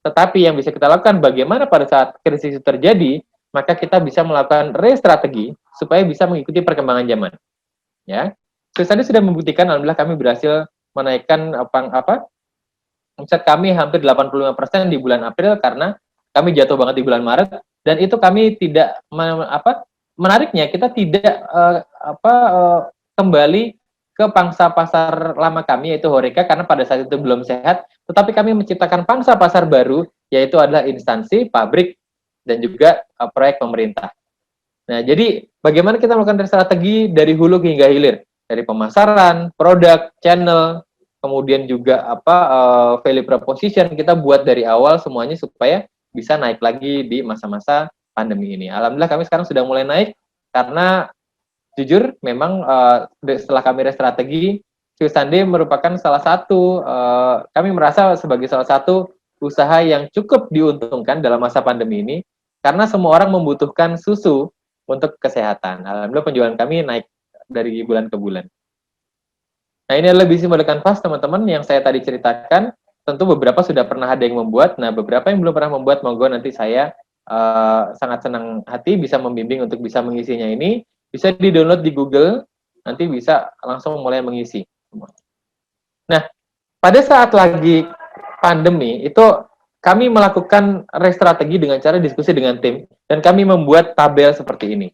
Tetapi yang bisa kita lakukan bagaimana pada saat krisis itu terjadi, maka kita bisa melakukan restrategi supaya bisa mengikuti perkembangan zaman. Ya. Tadi sudah membuktikan alhamdulillah kami berhasil menaikkan omset kami hampir 85% di bulan April karena kami jatuh banget di bulan Maret dan itu kami tidak menariknya kita tidak kembali ke pangsa pasar lama kami yaitu Horeca karena pada saat itu belum sehat, tetapi kami menciptakan pangsa pasar baru yaitu adalah instansi, pabrik dan juga proyek pemerintah. Nah, jadi bagaimana kita melakukan strategi dari hulu hingga hilir, dari pemasaran, produk, channel, kemudian juga value proposition kita buat dari awal semuanya supaya bisa naik lagi di masa-masa pandemi ini. Alhamdulillah kami sekarang sudah mulai naik karena jujur, memang setelah kami restrategi, Sweet Sunday merupakan salah satu, kami merasa sebagai salah satu usaha yang cukup diuntungkan dalam masa pandemi ini, karena semua orang membutuhkan susu untuk kesehatan. Alhamdulillah penjualan kami naik dari bulan ke bulan. Nah ini adalah bisnis model kanvas teman-teman yang saya tadi ceritakan, tentu beberapa sudah pernah ada yang membuat, nah beberapa yang belum pernah membuat, monggo nanti saya sangat senang hati bisa membimbing untuk bisa mengisinya ini. Bisa di-download di Google, nanti bisa langsung mulai mengisi. Nah, pada saat lagi pandemi, itu kami melakukan restrategi dengan cara diskusi dengan tim, dan kami membuat tabel seperti ini.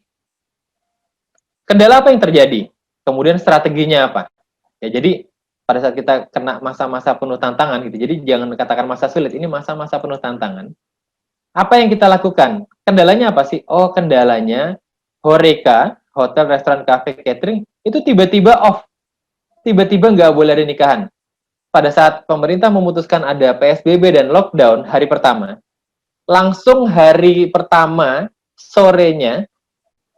Kendala apa yang terjadi? Kemudian strateginya apa? Ya, jadi pada saat kita kena masa-masa penuh tantangan, gitu. Jadi jangan katakan masa sulit, ini masa-masa penuh tantangan. Apa yang kita lakukan? Kendalanya apa sih? Oh, kendalanya Horeca, hotel, restoran, kafe, catering, itu tiba-tiba off. Tiba-tiba nggak boleh ada nikahan. Pada saat pemerintah memutuskan ada PSBB dan lockdown hari pertama, langsung hari pertama, sorenya,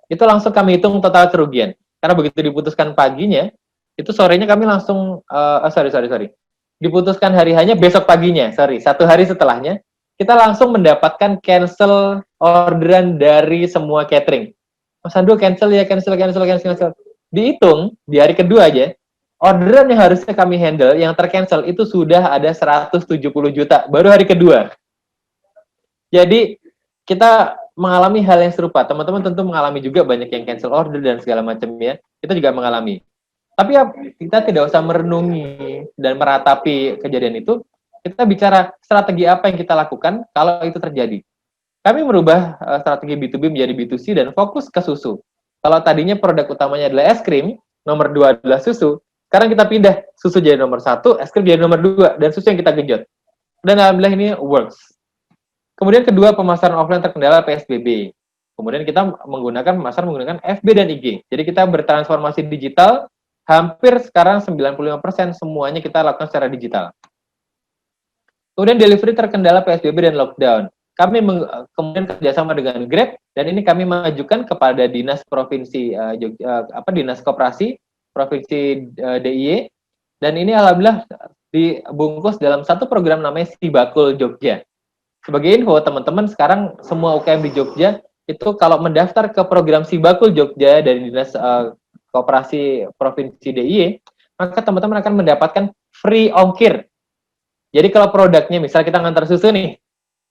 itu langsung kami hitung total kerugian. Karena begitu diputuskan paginya, itu sorenya kami langsung, diputuskan hari hanya besok paginya, satu hari setelahnya, kita langsung mendapatkan cancel orderan dari semua catering. Mas Ando cancel. Dihitung di hari kedua aja, orderan yang harusnya kami handle yang tercancel itu sudah ada 170 juta baru hari kedua. Jadi kita mengalami hal yang serupa. Teman-teman tentu mengalami juga banyak yang cancel order dan segala macam ya. Kita juga mengalami. Tapi ya kita tidak usah merenungi dan meratapi kejadian itu. Kita bicara strategi apa yang kita lakukan kalau itu terjadi. Kami merubah strategi B2B menjadi B2C dan fokus ke susu. Kalau tadinya produk utamanya adalah es krim, nomor 2 adalah susu, sekarang kita pindah, susu jadi nomor 1, es krim jadi nomor 2, dan susu yang kita genjot. Dan alhamdulillah ini works. Kemudian kedua, pemasaran offline terkendala PSBB. Kemudian kita menggunakan FB dan IG. Jadi kita bertransformasi digital, hampir sekarang 95% semuanya kita lakukan secara digital. Kemudian delivery terkendala PSBB dan lockdown. Kami kemudian kerjasama dengan Grab, dan ini kami mengajukan kepada Dinas Provinsi Dinas Koperasi Provinsi DIY, dan ini alhamdulillah dibungkus dalam satu program namanya Sibakul Jogja. Sebagai info teman-teman, sekarang semua UKM di Jogja itu kalau mendaftar ke program Sibakul Jogja dari Dinas Koperasi Provinsi DIY, maka teman-teman akan mendapatkan free ongkir. Jadi kalau produknya, misalnya kita ngantar susu nih,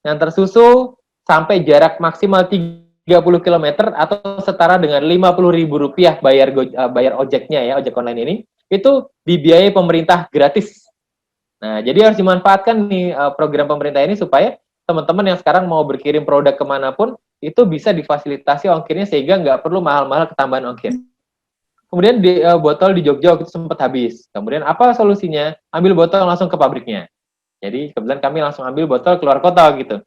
ngantar susu sampai jarak maksimal 30 km atau setara dengan Rp50.000 bayar ojeknya ya, ojek online ini, itu dibiayai pemerintah gratis. Nah, jadi harus dimanfaatkan nih program pemerintah ini supaya teman-teman yang sekarang mau berkirim produk kemanapun, itu bisa difasilitasi ongkirnya sehingga nggak perlu mahal-mahal ketambahan ongkir. Kemudian botol di Jogja waktu itu sempat habis. Kemudian apa solusinya? Ambil botol langsung ke pabriknya. Jadi kebetulan kami langsung ambil botol keluar kota gitu.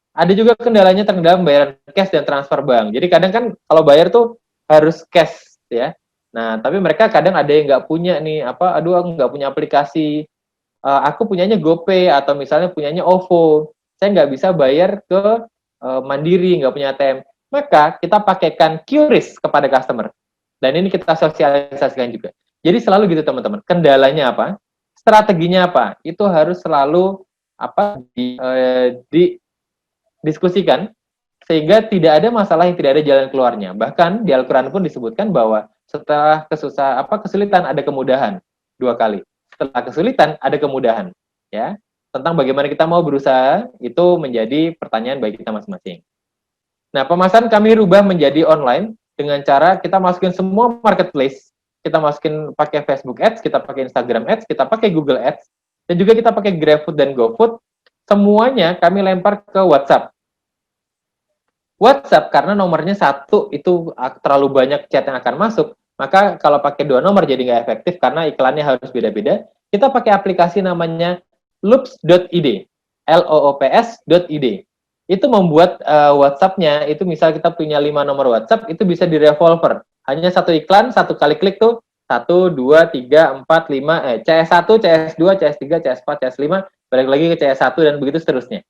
Ada juga kendalanya terkendala pembayaran cash dan transfer bank. Jadi kadang kan kalau bayar tuh harus cash ya. Nah, tapi mereka kadang ada yang nggak punya nih, aduh aku nggak punya aplikasi, aku punyanya GoPay atau misalnya punyanya OVO. Saya nggak bisa bayar ke Mandiri, nggak punya ATM. Maka kita pakaikan QRIS kepada customer. Dan ini kita sosialisasikan juga. Jadi selalu gitu teman-teman. Kendalanya apa? Strateginya apa? Itu harus selalu didiskusikan sehingga tidak ada masalah yang tidak ada jalan keluarnya. Bahkan di Al-Qur'an pun disebutkan bahwa setelah kesulitan ada kemudahan 2 kali. Setelah kesulitan ada kemudahan, ya. Tentang bagaimana kita mau berusaha itu menjadi pertanyaan bagi kita masing-masing. Nah, pemasaran kami rubah menjadi online dengan cara kita masukin semua marketplace. Kita masukin pakai Facebook Ads, kita pakai Instagram Ads, kita pakai Google Ads, dan juga kita pakai GrabFood dan GoFood. Semuanya kami lempar ke WhatsApp. WhatsApp karena nomornya 1 itu terlalu banyak chat yang akan masuk, maka kalau pakai 2 nomor jadi nggak efektif karena iklannya harus beda-beda. Kita pakai aplikasi namanya loops.id, loops.id. Itu membuat WhatsApp-nya, itu misal kita punya 5 nomor WhatsApp, itu bisa di revolver. Hanya 1 iklan, 1 kali klik tuh, 1, 2, 3, 4, 5, CS1, CS2, CS3, CS4, CS5, balik lagi ke CS1, dan begitu seterusnya.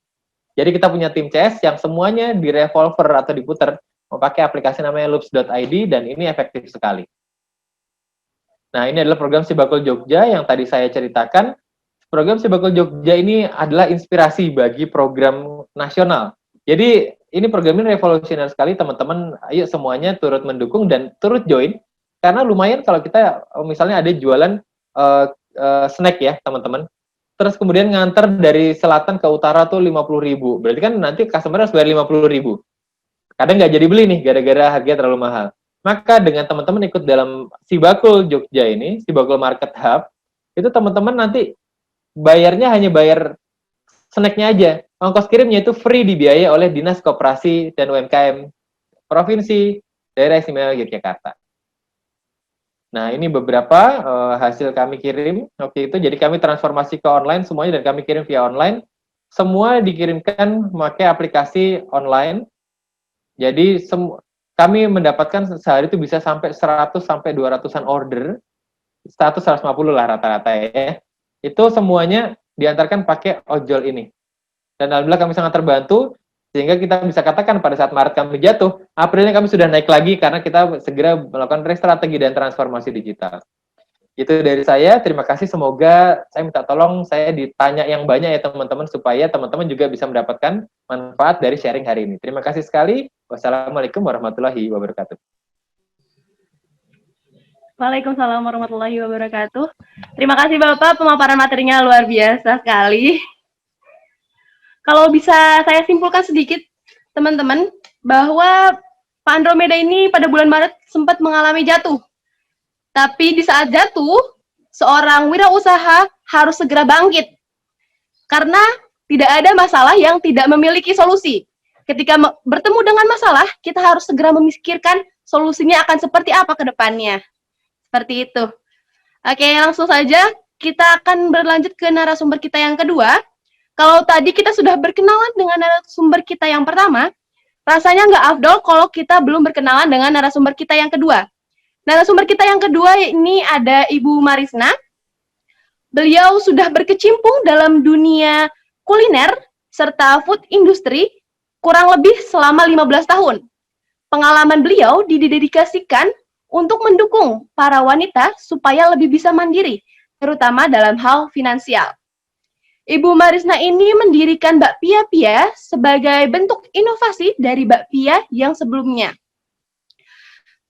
Jadi kita punya tim CS yang semuanya di revolver atau diputar, memakai aplikasi namanya loops.id, dan ini efektif sekali. Nah, ini adalah program Sibakul Jogja yang tadi saya ceritakan. Program Sibakul Jogja ini adalah inspirasi bagi program nasional. Jadi ini program ini revolusioner sekali, teman-teman. Ayo semuanya turut mendukung dan turut join, karena lumayan kalau kita misalnya ada jualan snack ya teman-teman. Terus kemudian nganter dari selatan ke utara tuh 50.000. Berarti kan nanti customer harus bayar 50.000. Kadang nggak jadi beli nih gara-gara harga terlalu mahal. Maka dengan teman-teman ikut dalam Sibakul Jogja ini, Sibakul Market Hub, itu teman-teman nanti bayarnya hanya bayar snacknya aja. Ongkos kirimnya itu free, dibiayai oleh Dinas Koperasi dan UMKM Provinsi Daerah Istimewa Yogyakarta. Nah, ini beberapa hasil kami kirim waktu itu. Jadi kami transformasi ke online semuanya dan kami kirim via online. Semua dikirimkan memakai aplikasi online. Jadi kami mendapatkan sehari itu bisa sampai 100 sampai 200-an order. 150 lah rata-rata ya. Itu semuanya diantarkan pakai ojol ini. Dan alhamdulillah kami sangat terbantu, sehingga kita bisa katakan pada saat Maret kami jatuh, Aprilnya kami sudah naik lagi karena kita segera melakukan strategi dan transformasi digital. Itu dari saya, terima kasih. Semoga saya minta tolong saya ditanya yang banyak ya teman-teman, supaya teman-teman juga bisa mendapatkan manfaat dari sharing hari ini. Terima kasih sekali. Wassalamualaikum warahmatullahi wabarakatuh. Waalaikumsalam warahmatullahi wabarakatuh. Terima kasih Bapak, pemaparan materinya luar biasa sekali. Kalau bisa saya simpulkan sedikit, teman-teman, bahwa Pak Andromeda ini pada bulan Maret sempat mengalami jatuh. Tapi di saat jatuh, seorang wirausaha harus segera bangkit. Karena tidak ada masalah yang tidak memiliki solusi. ketika bertemu dengan masalah, kita harus segera memikirkan solusinya akan seperti apa ke depannya. Seperti itu. Oke, langsung saja kita akan berlanjut ke narasumber kita yang kedua. Kalau tadi kita sudah berkenalan dengan narasumber kita yang pertama, rasanya nggak afdol kalau kita belum berkenalan dengan narasumber kita yang kedua. Narasumber kita yang kedua ini ada Ibu Marisna. Beliau sudah berkecimpung dalam dunia kuliner serta food industry kurang lebih selama 15 tahun. Pengalaman beliau didedikasikan untuk mendukung para wanita supaya lebih bisa mandiri, terutama dalam hal finansial. Ibu Marisna ini mendirikan Bakpia Pia sebagai bentuk inovasi dari bakpia yang sebelumnya.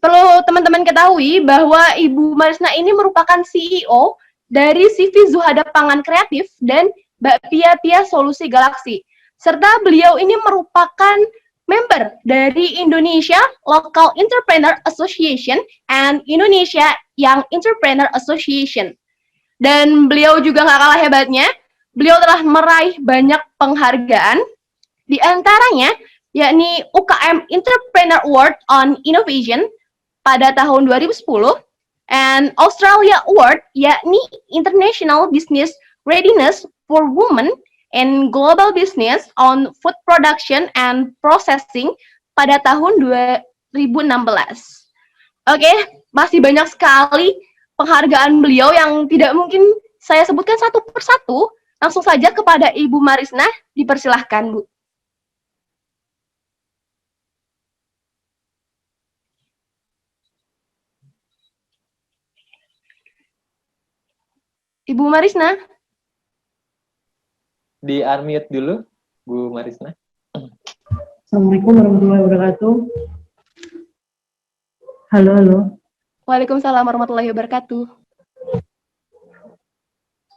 Perlu teman-teman ketahui bahwa Ibu Marisna ini merupakan CEO dari CV Zuhada Pangan Kreatif dan Bakpia Pia Solusi Galaksi. Serta beliau ini merupakan member dari Indonesia Local Entrepreneur Association and Indonesia Young Entrepreneur Association. Dan beliau juga nggak kalah hebatnya, beliau telah meraih banyak penghargaan, di antaranya yakni UKM Entrepreneur Award on Innovation pada tahun 2010, and Australia Award yakni International Business Readiness for Women in Global Business on Food Production and Processing pada tahun 2016. Oke, masih banyak sekali penghargaan beliau yang tidak mungkin saya sebutkan satu persatu. Langsung saja kepada Ibu Marisna, dipersilahkan, Bu. Ibu Marisna. Di unmute dulu, Bu Marisna. Assalamualaikum warahmatullahi wabarakatuh. Halo, halo. Waalaikumsalam warahmatullahi wabarakatuh.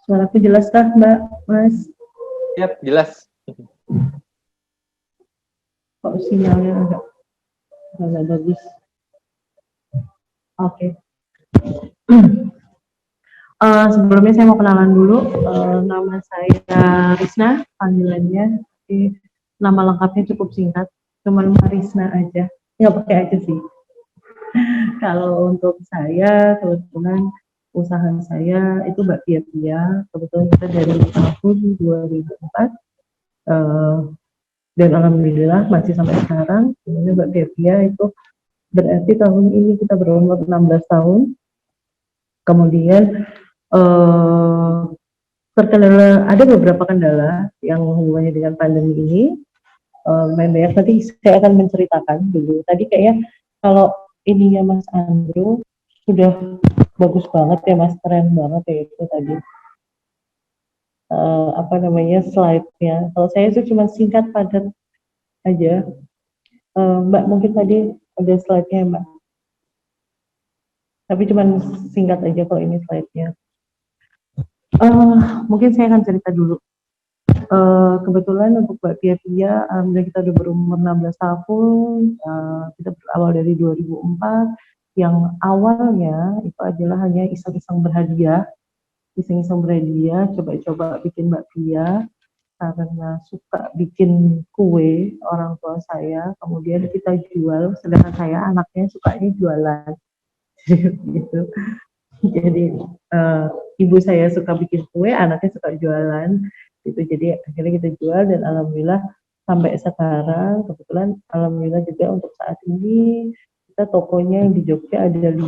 Suaraku jelas kah, Mbak, Mas? Siap, jelas. Kok sinyalnya agak bagus. Oke. Sebelumnya saya mau kenalan dulu. Nama saya Risna, panggilannya. Nama lengkapnya cukup singkat, cuman Marisna aja. Nggak pakai aja sih. Kalau untuk saya, kebetulan usaha saya itu Bakpia Pia. Kebetulan kita dari tahun 2004. Dan alhamdulillah masih sampai sekarang. Sebenarnya Bakpia Pia itu berarti tahun ini kita berumur 16 tahun. Kemudian terkendala, ada beberapa kendala yang hubungannya dengan pandemi ini. Banyak, nanti saya akan menceritakan dulu. Tadi kayaknya kalau ininya Mas Andrew sudah bagus banget ya Mas, keren banget ya itu tadi. Slide-nya. Kalau saya itu cuma singkat padat aja. Mbak mungkin tadi ada slide-nya Mbak. Tapi cuma singkat aja kalau ini slide-nya. Mungkin saya akan cerita dulu. Kebetulan untuk Bakpia Pia, kita udah berumur 16 tahun, kita berawal dari 2004, yang awalnya itu adalah hanya iseng-iseng berhadiah, coba-coba bikin bakpia, karena suka bikin kue orang tua saya, kemudian kita jual, sedangkan saya anaknya sukanya jualan, gitu. Jadi ibu saya suka bikin kue, anaknya suka jualan, gitu. Jadi akhirnya kita jual dan alhamdulillah sampai sekarang, kebetulan alhamdulillah juga untuk saat ini kita tokonya yang di Jogja ada 5,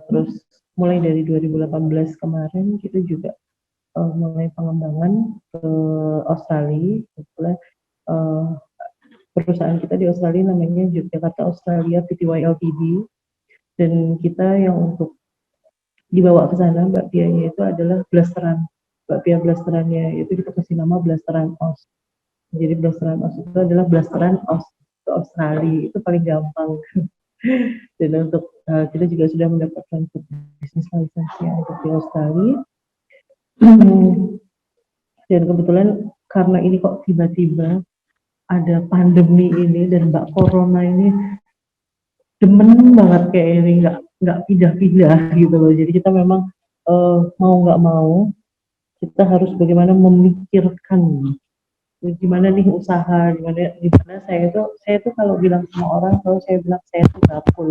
terus mulai dari 2018 kemarin kita juga mulai pengembangan ke Australia. Kebetulan perusahaan kita di Australia namanya Yogyakarta Australia Pty Ltd. Dan kita yang untuk dibawa ke sana bakpianya itu adalah blasteran. Bakpia blasterannya itu kita kasih nama blasteran OS. Jadi blasteran OS itu adalah blasteran OS ke Australia, itu paling gampang. Dan untuk kita juga sudah mendapatkan bisnis lisensi untuk di Australia. Dan kebetulan karena ini kok tiba-tiba ada pandemi ini dan Mbak Corona ini demen banget kayak ini, nggak pindah-pindah gitu loh. Jadi kita memang mau nggak mau kita harus bagaimana memikirkan gimana nih usaha, gimana saya tuh kalau bilang sama orang, kalau saya bilang saya tuh gapul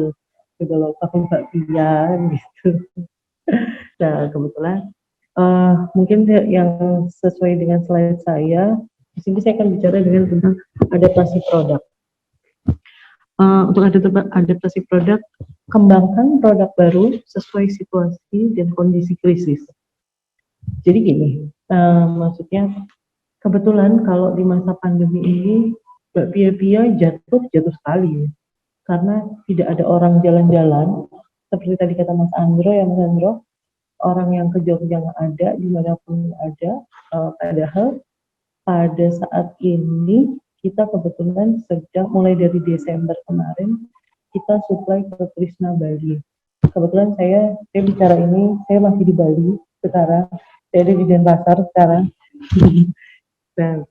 gitu loh, gapul bakpia gitu. Nah kebetulan mungkin yang sesuai dengan slide saya, di sini saya akan bicara dengan tentang adaptasi produk. Untuk adaptasi produk, kembangkan produk baru sesuai situasi dan kondisi krisis. Jadi gini, maksudnya kebetulan kalau di masa pandemi ini Mbak Pia jatuh sekali karena tidak ada orang jalan-jalan seperti tadi kata Mas Andro orang yang ke Jogja nggak ada, dimanapun ada, padahal pada saat ini kita kebetulan sedang mulai dari Desember kemarin kita supply ke Krishna Bali. Kebetulan saya bicara ini, saya masih di Bali sekarang, saya ada di Denpasar sekarang. Dan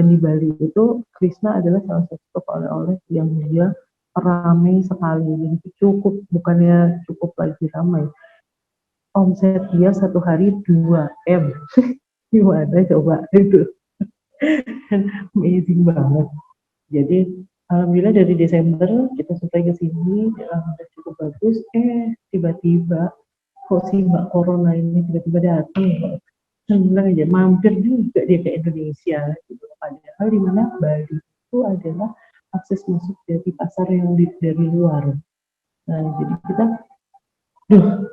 di Bali itu Krishna adalah salah satu toko oleh-oleh yang dia ramai sekali, jadi cukup, bukannya cukup lagi ramai. Omset dia satu hari 2M. Gimana coba itu? Amazing banget. Jadi alhamdulillah dari Desember kita supply ke sini, alhamdulillah cukup bagus. Tiba-tiba kok si Mbak Corona ini tiba-tiba datang, senang aja mampir juga dia ke Indonesia. Gitu. Padahal di mana Bali itu adalah akses masuk dari pasar yang dari luar. Nah jadi kita,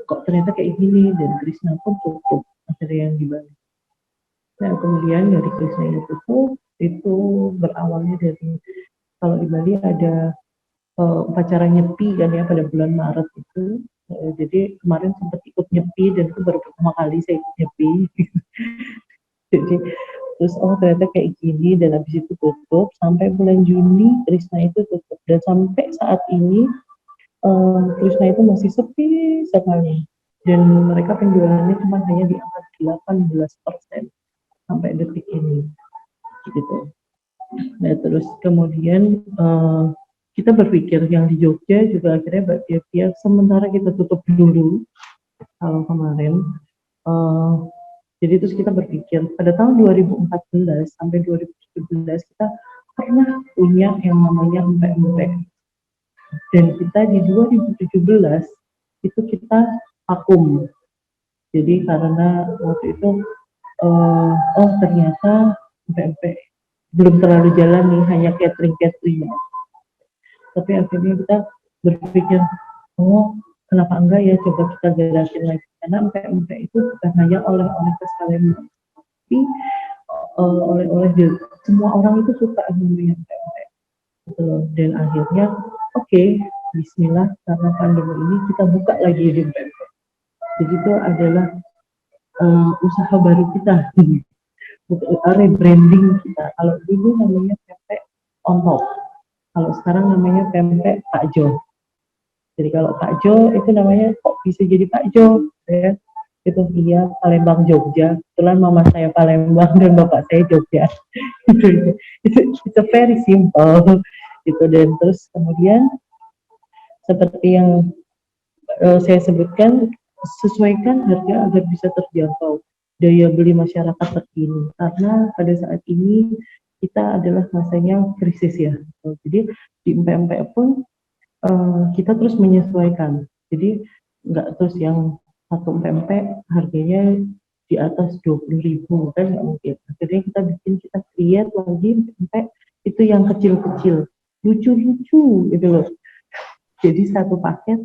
kok ternyata kayak gini, dan Krishna pun tutup akhirnya yang di Bali. Nah kemudian dari Krishna yang tutup itu berawalnya dari, kalau di Bali ada upacara nyepi kan ya pada bulan Maret itu, jadi kemarin sempat ikut nyepi dan itu baru pertama kali saya ikut nyepi. Jadi terus ternyata kayak gini, dan habis itu tutup sampai bulan Juni Krishna itu tutup, dan sampai saat ini Krishna itu masih sepi sekali, dan mereka penjualannya cuma hanya di angka 18% sampai detik ini gitu. Nah terus kemudian kita berpikir yang di Jogja juga akhirnya Mbak Pia sementara kita tutup dulu kalau kemarin. Jadi terus kita berpikir pada tahun 2014 sampai 2017 kita pernah punya yang namanya empek-empek. Dan kita di 2017 itu kita vakum. Jadi karena waktu itu ternyata empek-empek belum terlalu jalan nih, hanya catering. Tapi akhirnya kita berpikir, kenapa enggak ya coba kita gerakin lagi, karena empek-empek itu bukan hanya oleh-oleh khas Palembang, tapi oleh-oleh semua orang itu suka dengan empek-empek. Dan akhirnya bismillah, karena pandemi ini kita buka lagi di empek-empek. Jadi itu adalah usaha baru kita, rebranding kita. Kalau dulu namanya pempek on top, kalau sekarang namanya pempek Pak Jo. Jadi kalau Pak Jo itu namanya kok bisa jadi Pak Jo ya? Itu dia Palembang Jogja. Kebetulan mama saya Palembang dan bapak saya Jogja. It's a very simple gitu. Dan terus kemudian seperti yang saya sebutkan, sesuaikan harga agar bisa terjangkau daya beli masyarakat terkini, karena pada saat ini kita adalah masanya krisis ya. Jadi di empek-empek pun kita terus menyesuaikan. Jadi nggak terus yang satu empek harganya di atas 20.000 kan, nggak mungkin. Akhirnya kita create lagi empek itu yang kecil-kecil, lucu-lucu gitu loh. Jadi satu paket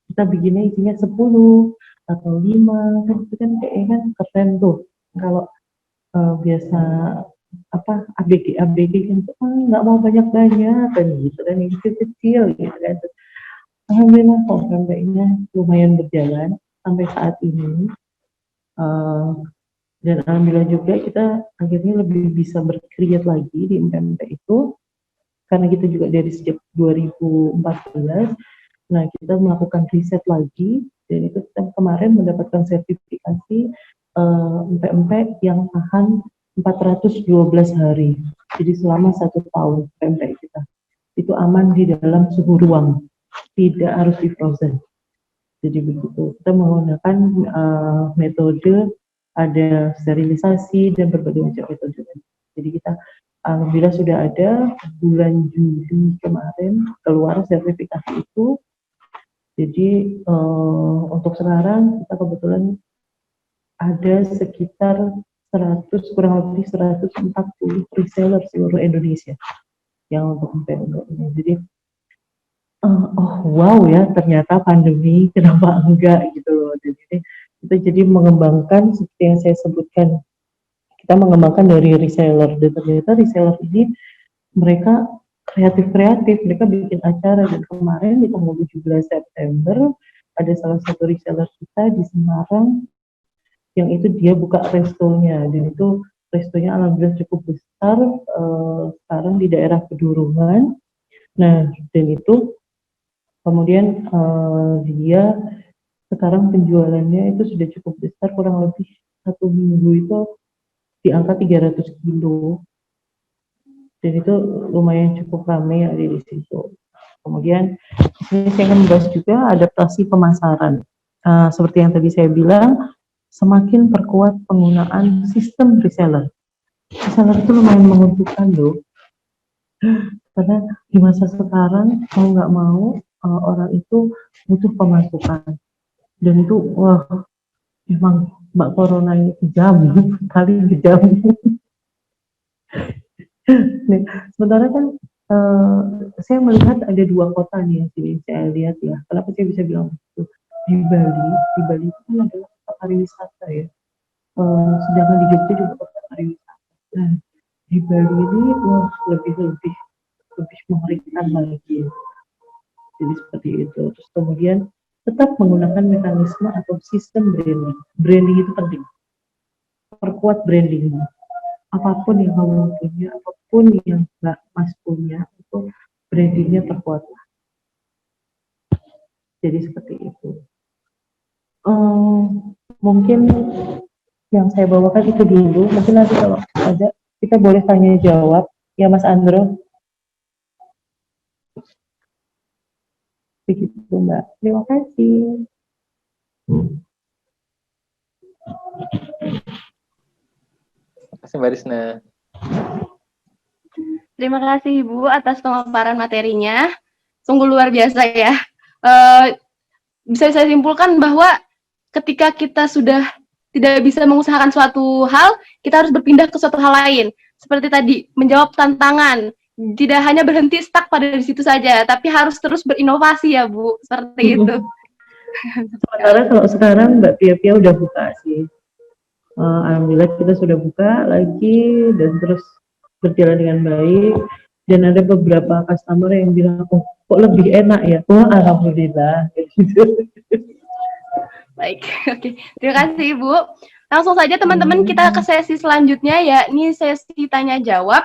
kita bikinnya isinya 10 atau 5, kan itu kan kayaknya kan keren tuh. Kalau biasa ABG kan nggak mau banyak-banyak kan gitu kan, yang kecil gitu kan. Alhamdulillah kok pempeknya lumayan berjalan sampai saat ini, dan alhamdulillah juga kita akhirnya lebih bisa berkreat lagi di pempek itu, karena kita juga dari sejak 2014. Nah kita melakukan riset lagi, dan itu kita kemarin mendapatkan sertifikasi empek-empek yang tahan 412 hari. Jadi selama 1 tahun pempek kita itu aman di dalam suhu ruang, tidak harus di frozen. Jadi begitu. Kita menggunakan metode ada sterilisasi dan berbagai macam metode. Jadi kita alhamdulillah sudah ada bulan Juli kemarin keluar sertifikasi itu. Jadi untuk sekarang kita kebetulan ada sekitar 100 kurang lebih 140 reseller seluruh Indonesia yang untuk MPO ini. Jadi wow ya, ternyata pandemi kenapa enggak gitu loh. Jadi kita jadi mengembangkan seperti yang saya sebutkan, kita mengembangkan dari reseller, dan ternyata reseller ini mereka kreatif, mereka bikin acara. Dan kemarin di tanggal 17 September ada salah satu reseller kita di Semarang yang itu dia buka restonya, dan itu restonya alhamdulillah cukup besar sekarang di daerah Pedurungan. Nah, dan itu kemudian dia sekarang penjualannya itu sudah cukup besar, kurang lebih 1 minggu itu di angka 300 kilo, dan itu lumayan cukup ramai ya di situ. Kemudian ini saya akan membahas juga adaptasi pemasaran. Seperti yang tadi saya bilang, semakin perkuat penggunaan sistem reseller. Reseller itu lumayan menguntungkan loh, karena di masa sekarang mau nggak mau orang itu butuh pemasukan, dan itu wah memang Mbak Corona ini kejam, paling kejam. Nih, sementara kan saya melihat ada 2 kota nih yang saya lihat ya. Kenapa saya bisa bilang begitu? Di Bali itu kan adalah kota pariwisata ya. Sedangkan di Jogja juga kota pariwisata. Nah, di Bali ini lebih mengerikan lagi. Jadi seperti itu. Terus kemudian tetap menggunakan mekanisme atau sistem branding. Branding itu penting. Perkuat brandingmu. Apapun yang kamu punya, apapun yang Mas punya, itu brandingnya terkuat. Jadi seperti itu. Mungkin yang saya bawakan itu dulu. Mungkin nanti kalau ada kita boleh tanya jawab ya Mas Andro. Begitu Mbak. Terima kasih. Terima kasih Mbak Risna. Terima kasih Ibu atas pemaparan materinya. Sungguh luar biasa ya. Bisa saya simpulkan bahwa ketika kita sudah tidak bisa mengusahakan suatu hal, kita harus berpindah ke suatu hal lain. Seperti tadi, menjawab tantangan. Tidak hanya berhenti stuck pada di situ saja, tapi harus terus berinovasi ya Bu. Seperti itu. Sementara kalau sekarang Mbak Pia udah buka sih. Alhamdulillah kita sudah buka lagi dan terus berjalan dengan baik. Dan ada beberapa customer yang bilang, oh kok lebih enak ya? Oh alhamdulillah. Baik, oke. Terima kasih Ibu. Langsung saja teman-teman kita ke sesi selanjutnya, yakni sesi tanya jawab.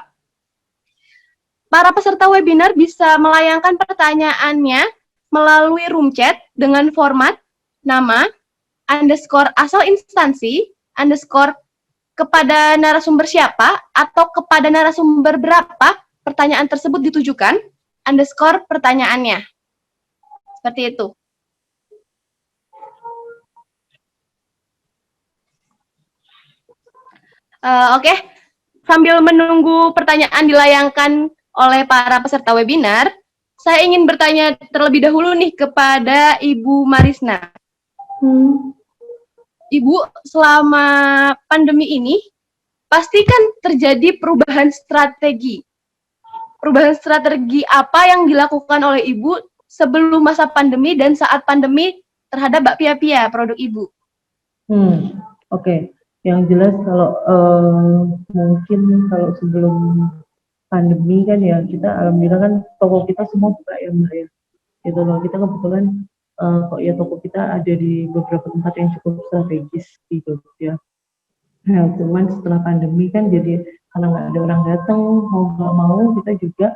Para peserta webinar bisa melayangkan pertanyaannya melalui room chat dengan format nama, underscore asal instansi, underscore kepada narasumber siapa, atau kepada narasumber berapa pertanyaan tersebut ditujukan, underscore pertanyaannya. Seperti itu. Oke, sambil menunggu pertanyaan dilayangkan oleh para peserta webinar, saya ingin bertanya terlebih dahulu nih kepada Ibu Marisna. Ibu, selama pandemi ini, pasti kan terjadi perubahan strategi. Perubahan strategi apa yang dilakukan oleh Ibu sebelum masa pandemi dan saat pandemi terhadap bakpia Pia, produk Ibu? Oke. Yang jelas kalau mungkin kalau sebelum pandemi kan ya kita alhamdulillah kan toko kita semua buka ya Mbak ya. Gitu loh, kita kebetulan kok ya toko kita ada di beberapa tempat yang cukup strategis di Jogja. Nah, cuman setelah pandemi kan jadi karena nggak ada orang datang, mau nggak mau kita juga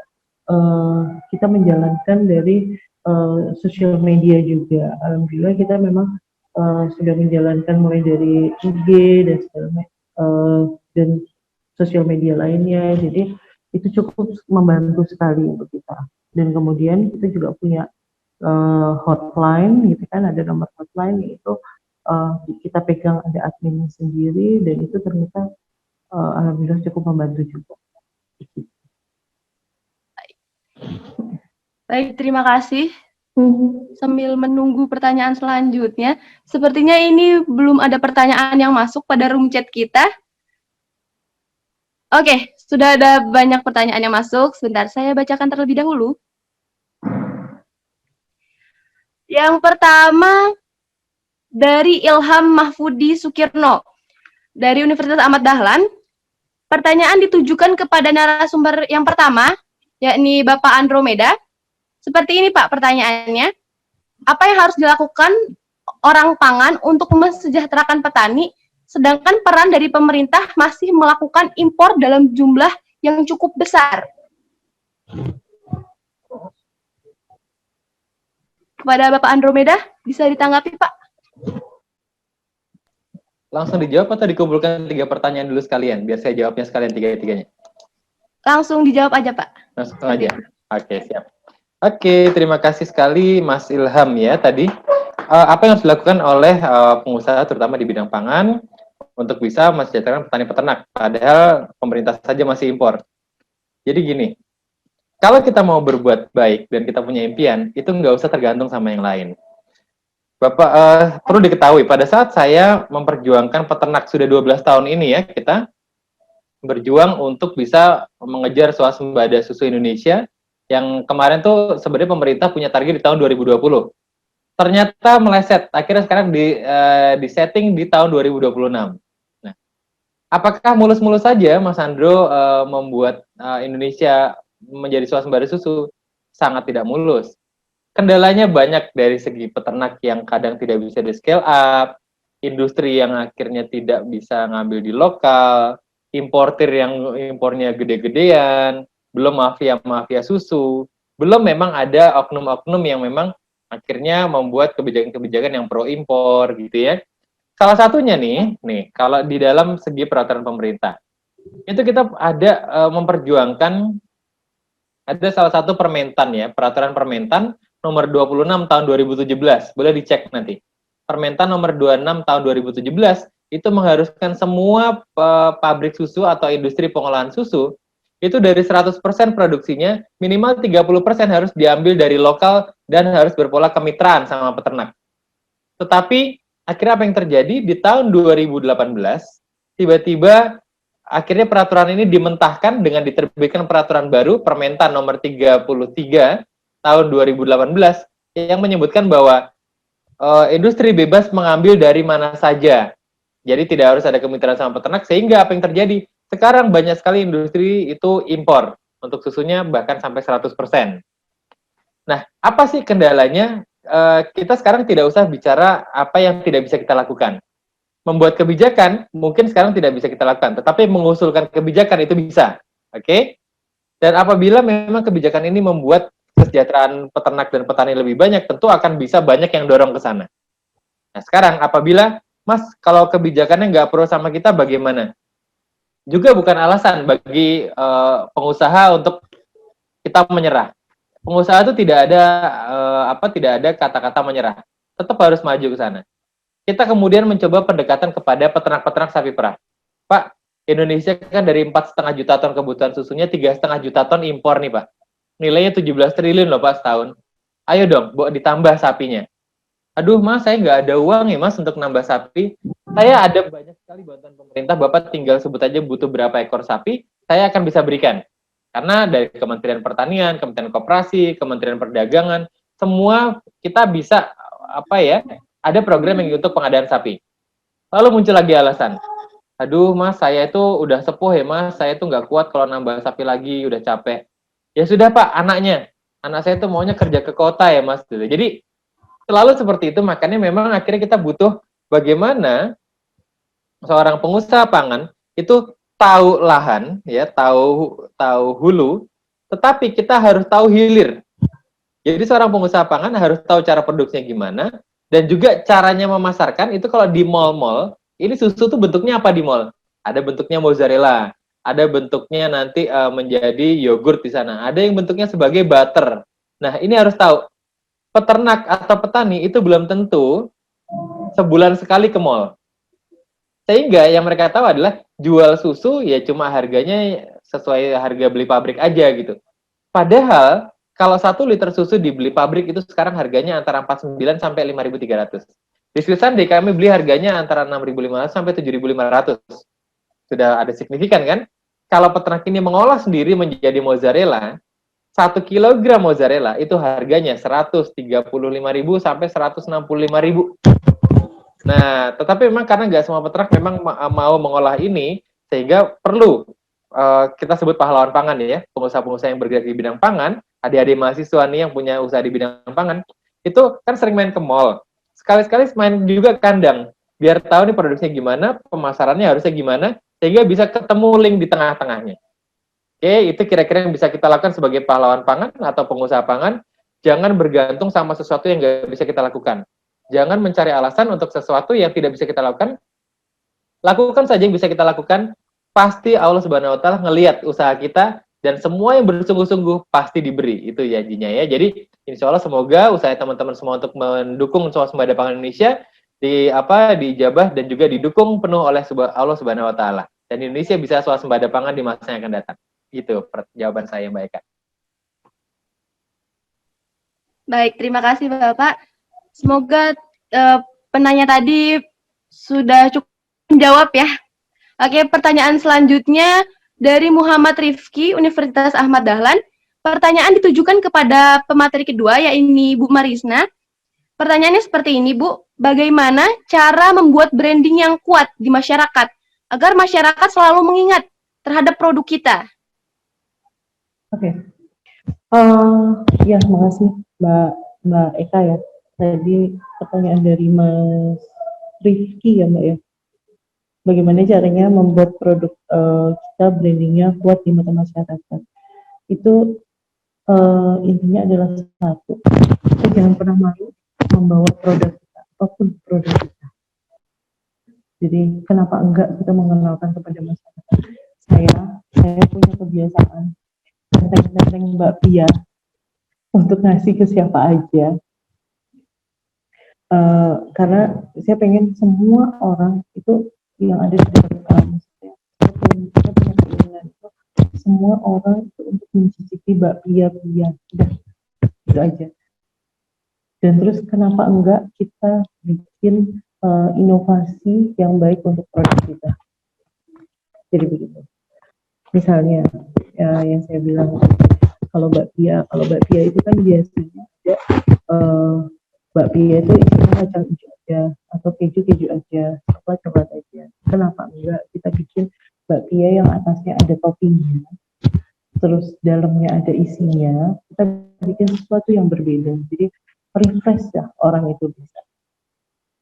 kita menjalankan dari sosial media juga. Alhamdulillah kita memang sudah menjalankan mulai dari IG dan dan sosial media lainnya. Jadi itu cukup membantu sekali untuk kita. Dan kemudian kita juga punya hotline gitu kan, ada nomor hotline yaitu kita pegang ada adminnya sendiri, dan itu ternyata alhamdulillah cukup membantu juga. Baik, terima kasih. Sambil menunggu pertanyaan selanjutnya, sepertinya ini belum ada pertanyaan yang masuk pada room chat kita. Oke, sudah ada banyak pertanyaan yang masuk. Sebentar, saya bacakan terlebih dahulu. Yang pertama dari Ilham Mahfudi Sukirno dari Universitas Ahmad Dahlan. Pertanyaan ditujukan kepada narasumber yang pertama, yakni Bapak Andromeda. Seperti ini Pak pertanyaannya. Apa yang harus dilakukan orang pangan untuk mesejahterakan petani, sedangkan peran dari pemerintah masih melakukan impor dalam jumlah yang cukup besar? Kepada Bapak Andromeda, bisa ditanggapi Pak? Langsung dijawab atau dikumpulkan 3 pertanyaan dulu sekalian, biar saya jawabnya sekalian 3-tiganya? Langsung dijawab aja Pak. Langsung aja. Oke, siap. Oke, terima kasih sekali Mas Ilham ya tadi. Apa yang harus dilakukan oleh pengusaha terutama di bidang pangan untuk bisa mensejahterakan petani peternak, padahal pemerintah saja masih impor. Jadi gini, kalau kita mau berbuat baik dan kita punya impian, itu nggak usah tergantung sama yang lain. Bapak, perlu diketahui, pada saat saya memperjuangkan peternak sudah 12 tahun ini ya, kita berjuang untuk bisa mengejar swasembada susu Indonesia, yang kemarin tuh sebenarnya pemerintah punya target di tahun 2020. Ternyata meleset, akhirnya sekarang di setting di tahun 2026. Nah, apakah mulus-mulus saja Mas Andro membuat Indonesia menjadi swasembada susu? Sangat tidak mulus. Kendalanya banyak dari segi peternak yang kadang tidak bisa di scale up, industri yang akhirnya tidak bisa ngambil di lokal, importir yang impornya gede-gedean, belum mafia-mafia susu, belum memang ada oknum-oknum yang memang akhirnya membuat kebijakan-kebijakan yang pro impor gitu ya. Salah satunya nih kalau di dalam segi peraturan pemerintah, itu kita ada memperjuangkan, ada salah satu permentan ya, peraturan permentan nomor 26 tahun 2017, boleh dicek nanti. Permentan nomor 26 tahun 2017 itu mengharuskan semua pabrik susu atau industri pengolahan susu itu dari 100% produksinya minimal 30% harus diambil dari lokal dan harus berpola kemitraan sama peternak. Tetapi akhirnya apa yang terjadi di tahun 2018 tiba-tiba akhirnya peraturan ini dimentahkan dengan diterbitkan peraturan baru Permentan nomor 33 tahun 2018 yang menyebutkan bahwa industri bebas mengambil dari mana saja. Jadi tidak harus ada kemitraan sama peternak, sehingga apa yang terjadi? Sekarang banyak sekali industri itu impor untuk susunya bahkan sampai 100%. Nah, apa sih kendalanya? Kita sekarang tidak usah bicara apa yang tidak bisa kita lakukan. Membuat kebijakan mungkin sekarang tidak bisa kita lakukan, tetapi mengusulkan kebijakan itu bisa. Oke? Dan apabila memang kebijakan ini membuat kesejahteraan peternak dan petani lebih banyak, tentu akan bisa banyak yang dorong ke sana. Nah, sekarang apabila Mas, kalau kebijakannya nggak pro sama kita, bagaimana? Juga bukan alasan bagi pengusaha untuk kita menyerah. Pengusaha itu tidak ada kata-kata menyerah. Tetap harus maju ke sana. Kita kemudian mencoba pendekatan kepada peternak-peternak sapi perah. Pak, Indonesia kan dari 4,5 juta ton kebutuhan susunya 3,5 juta ton impor nih Pak. Nilainya 17 triliun loh Pak setahun. Ayo dong, ditambah sapinya. Aduh Mas, saya nggak ada uang ya Mas untuk nambah sapi. Saya ada banyak sekali bantuan pemerintah, Bapak tinggal sebut aja butuh berapa ekor sapi, saya akan bisa berikan. Karena dari Kementerian Pertanian, Kementerian Koperasi, Kementerian Perdagangan, semua kita bisa ada program yang untuk pengadaan sapi. Lalu muncul lagi alasan, aduh Mas, saya itu udah sepuh ya Mas, saya tuh nggak kuat kalau nambah sapi lagi, udah capek. Ya sudah Pak, anak saya tuh maunya kerja ke kota ya Mas. Jadi selalu seperti itu, makanya memang akhirnya kita butuh bagaimana seorang pengusaha pangan itu tahu lahan, ya, tahu hulu, tetapi kita harus tahu hilir. Jadi seorang pengusaha pangan harus tahu cara produksinya gimana, dan juga caranya memasarkan. Itu kalau di mall-mall, ini susu tuh bentuknya apa di mall? Ada bentuknya mozzarella, ada bentuknya nanti menjadi yogurt di sana, ada yang bentuknya sebagai butter. Nah, ini harus tahu. Peternak atau petani itu belum tentu sebulan sekali ke mall. Sehingga yang mereka tahu adalah jual susu ya cuma harganya sesuai harga beli pabrik aja gitu. Padahal kalau 1 liter susu dibeli pabrik itu sekarang harganya antara 49 sampai 5.300. Di Switzerland kami beli harganya antara 6.500 sampai 7.500. Sudah ada signifikan kan? Kalau peternak ini mengolah sendiri menjadi mozzarella, 1 kilogram mozzarella itu harganya 135.000 sampai 165.000. Nah, tetapi memang karena nggak semua peternak memang mau mengolah ini, sehingga perlu kita sebut pahlawan pangan ya, pengusaha-pengusaha yang bergerak di bidang pangan, adik-adik mahasiswa nih yang punya usaha di bidang pangan, itu kan sering main ke mall. Sekali-sekali main juga ke kandang, biar tahu nih produksinya gimana, pemasarannya harusnya gimana, sehingga bisa ketemu link di tengah-tengahnya. Oke, itu kira-kira yang bisa kita lakukan sebagai pahlawan pangan atau pengusaha pangan. Jangan bergantung sama sesuatu yang nggak bisa kita lakukan. Jangan mencari alasan untuk sesuatu yang tidak bisa kita lakukan. Lakukan saja yang bisa kita lakukan. Pasti Allah Subhanahu Wa Taala ngelihat usaha kita dan semua yang bersungguh-sungguh pasti diberi. Itu janjinya ya. Jadi insya Allah semoga usaha teman-teman semua untuk mendukung swasembada pangan Indonesia dijabah dan juga didukung penuh oleh Allah Subhanahu Wa Taala. Dan Indonesia bisa swasembada pangan di masa yang akan datang. Gitu jawaban saya Mbak Eka. Baik, terima kasih Bapak. Semoga penanya tadi sudah cukup menjawab ya. Oke, pertanyaan selanjutnya dari Muhammad Rifki, Universitas Ahmad Dahlan. Pertanyaan ditujukan kepada pemateri kedua, yaitu Bu Marisna. Pertanyaannya seperti ini, Bu. Bagaimana cara membuat branding yang kuat di masyarakat agar masyarakat selalu mengingat terhadap produk kita? Oke. Ya, makasih Mbak Eka ya. Tadi pertanyaan dari Mas Rifki ya Mbak ya. Bagaimana caranya membuat produk kita brandingnya kuat di mata masyarakat? Itu intinya adalah satu, kita jangan pernah malu membawa produk kita, apapun produk kita. Jadi kenapa enggak kita mengenalkan kepada masyarakat? Saya punya kebiasaan tenteng-tenteng bakpia untuk ngasih ke siapa aja. Karena saya pengen semua orang itu yang ada di dekat kami, kita punya keinginan itu semua orang itu untuk mencicipi bakpia, udah itu aja. Dan terus kenapa enggak kita bikin inovasi yang baik untuk produk kita? Jadi begitu. Misalnya yang saya bilang kalau bakpia itu kan biasanya ada bakpia itu isinya kacang hijau aja atau keju aja, coklat aja. Kenapa enggak kita bikin bakpia yang atasnya ada toppingnya, terus dalamnya ada isinya, kita bikin sesuatu yang berbeda. Jadi refresh ya orang itu bisa.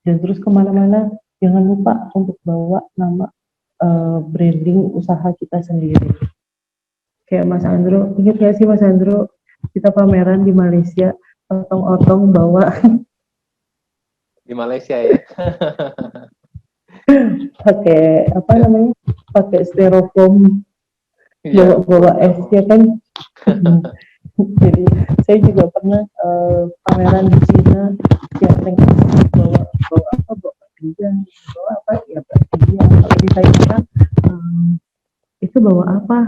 Dan terus kemana-mana jangan lupa untuk bawa nama branding usaha kita sendiri. Kayak Mas Andro, ingat gak sih Mas Andro, kita pameran di Malaysia, otong-otong bawa Di Malaysia ya. pakai pakai styrofoam, bawa esnya kan. Jadi saya juga pernah pameran di Cina yang bawa bakpia, bawa apa ya bakpia. Kalau di Thailand itu bawa apa?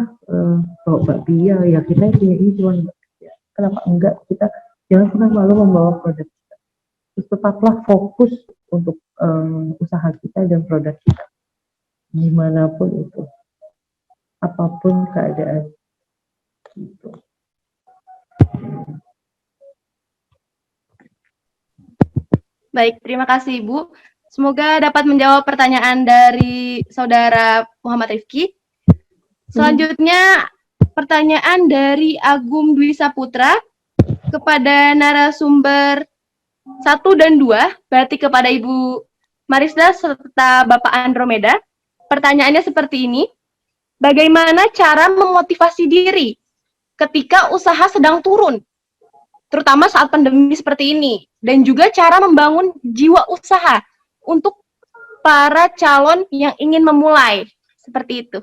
Bawa bakpia. Ya kita punya ini cuma bakpia. Kenapa enggak kita jangan pernah malu membawa produk kita. Terus tetaplah fokus untuk usaha kita dan produk kita dimanapun itu, apapun keadaan gitu. Baik, terima kasih Ibu. Semoga dapat menjawab pertanyaan dari saudara Muhammad Rifki. Selanjutnya, pertanyaan dari Agung Dwi Saputra kepada narasumber 1 dan 2, berarti kepada Ibu Marisda serta Bapak Andromeda. Pertanyaannya seperti ini, bagaimana cara memotivasi diri ketika usaha sedang turun, terutama saat pandemi seperti ini, dan juga cara membangun jiwa usaha untuk para calon yang ingin memulai, seperti itu.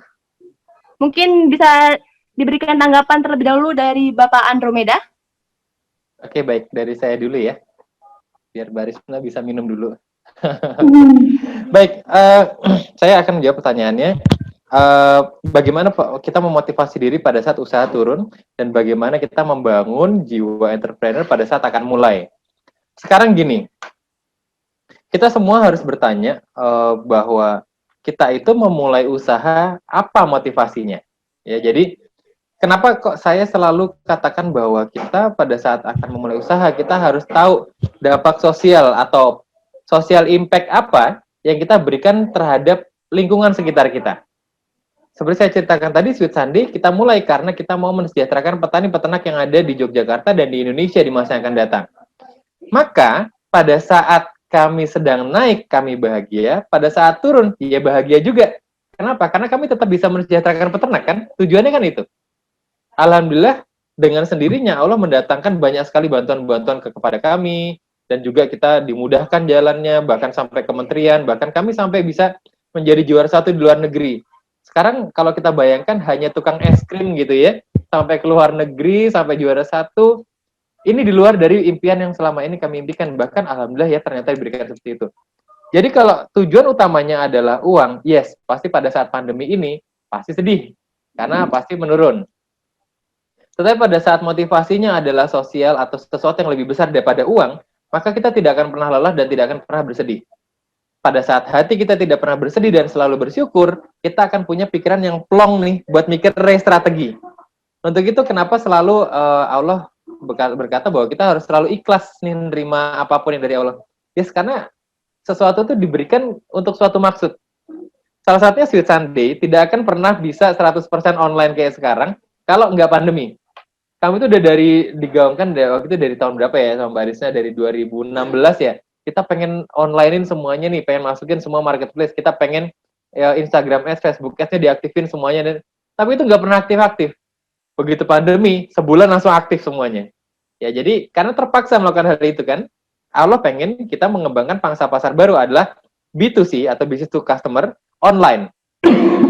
Mungkin bisa diberikan tanggapan terlebih dahulu dari Bapak Andromeda. Oke, baik. Dari saya dulu ya. Biar Barisna bisa minum dulu. Baik, saya akan menjawab pertanyaannya. Bagaimana kita memotivasi diri pada saat usaha turun dan bagaimana kita membangun jiwa entrepreneur pada saat akan mulai. Sekarang gini, kita semua harus bertanya bahwa kita itu memulai usaha apa motivasinya. Ya, jadi kenapa kok saya selalu katakan bahwa kita pada saat akan memulai usaha kita harus tahu dampak sosial atau social impact apa yang kita berikan terhadap lingkungan sekitar kita. Seperti saya ceritakan tadi, Sweet Sunday kita mulai karena kita mau mensejahterakan petani-peternak yang ada di Yogyakarta dan di Indonesia di masa yang akan datang. Maka pada saat kami sedang naik, kami bahagia. Pada saat turun, ya bahagia juga. Kenapa? Karena kami tetap bisa mensejahterakan peternak kan? Tujuannya kan itu. Alhamdulillah, dengan sendirinya Allah mendatangkan banyak sekali bantuan-bantuan kepada kami. Dan juga kita dimudahkan jalannya, bahkan sampai kementerian, bahkan kami sampai bisa menjadi juara 1 di luar negeri. Sekarang kalau kita bayangkan hanya tukang es krim gitu ya, sampai ke luar negeri, sampai juara 1, ini di luar dari impian yang selama ini kami impikan. Bahkan alhamdulillah ya ternyata diberikan seperti itu. Jadi kalau tujuan utamanya adalah uang, yes, pasti pada saat pandemi ini pasti sedih karena pasti menurun. Tetapi pada saat motivasinya adalah sosial atau sesuatu yang lebih besar daripada uang, maka kita tidak akan pernah lelah dan tidak akan pernah bersedih. Pada saat hati kita tidak pernah bersedih dan selalu bersyukur, kita akan punya pikiran yang plong nih buat mikir strategi. Untuk itu kenapa selalu Allah berkata bahwa kita harus selalu ikhlas nih menerima apapun yang dari Allah. Yes, karena sesuatu itu diberikan untuk suatu maksud. Salah satunya Sweet Sunday tidak akan pernah bisa 100% online kayak sekarang kalau nggak pandemi. Kami itu udah digaungkan waktu itu dari tahun berapa ya sama Mbak Arisna, dari 2016 ya. Kita pengen onlinein semuanya nih, pengen masukin semua marketplace, kita pengen Instagram Ads, Facebook Ads-nya diaktifin semuanya, tapi itu nggak pernah aktif-aktif. Begitu pandemi, sebulan langsung aktif semuanya. Ya, jadi karena terpaksa melakukan hal itu kan, Allah pengen kita mengembangkan pangsa pasar baru adalah B2C atau business to customer online.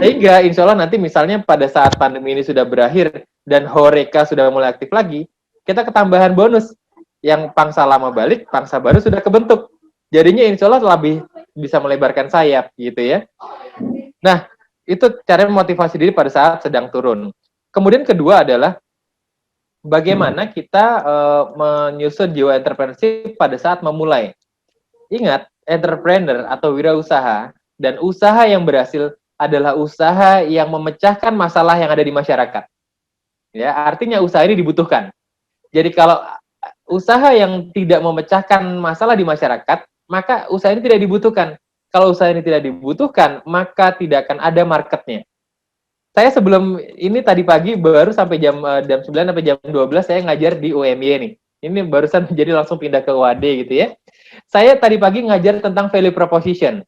Sehingga insya Allah nanti misalnya pada saat pandemi ini sudah berakhir dan Horeca sudah mulai aktif lagi, kita ketambahan bonus. Yang pangsa lama balik, pangsa baru sudah kebentuk. Jadinya insya Allah lebih bisa melebarkan sayap gitu ya. Nah, itu cara memotivasi diri pada saat sedang turun. Kemudian kedua adalah bagaimana kita menyusun jiwa entrepreneurship pada saat memulai. Ingat, entrepreneur atau wirausaha dan usaha yang berhasil adalah usaha yang memecahkan masalah yang ada di masyarakat. Ya, artinya usaha ini dibutuhkan. Jadi kalau usaha yang tidak memecahkan masalah di masyarakat, maka usaha ini tidak dibutuhkan. Kalau usaha ini tidak dibutuhkan, maka tidak akan ada marketnya. Saya sebelum ini tadi pagi baru sampai jam 9 sampai jam 12 saya ngajar di UMY nih. Ini barusan jadi langsung pindah ke UAD gitu ya. Saya tadi pagi ngajar tentang value proposition.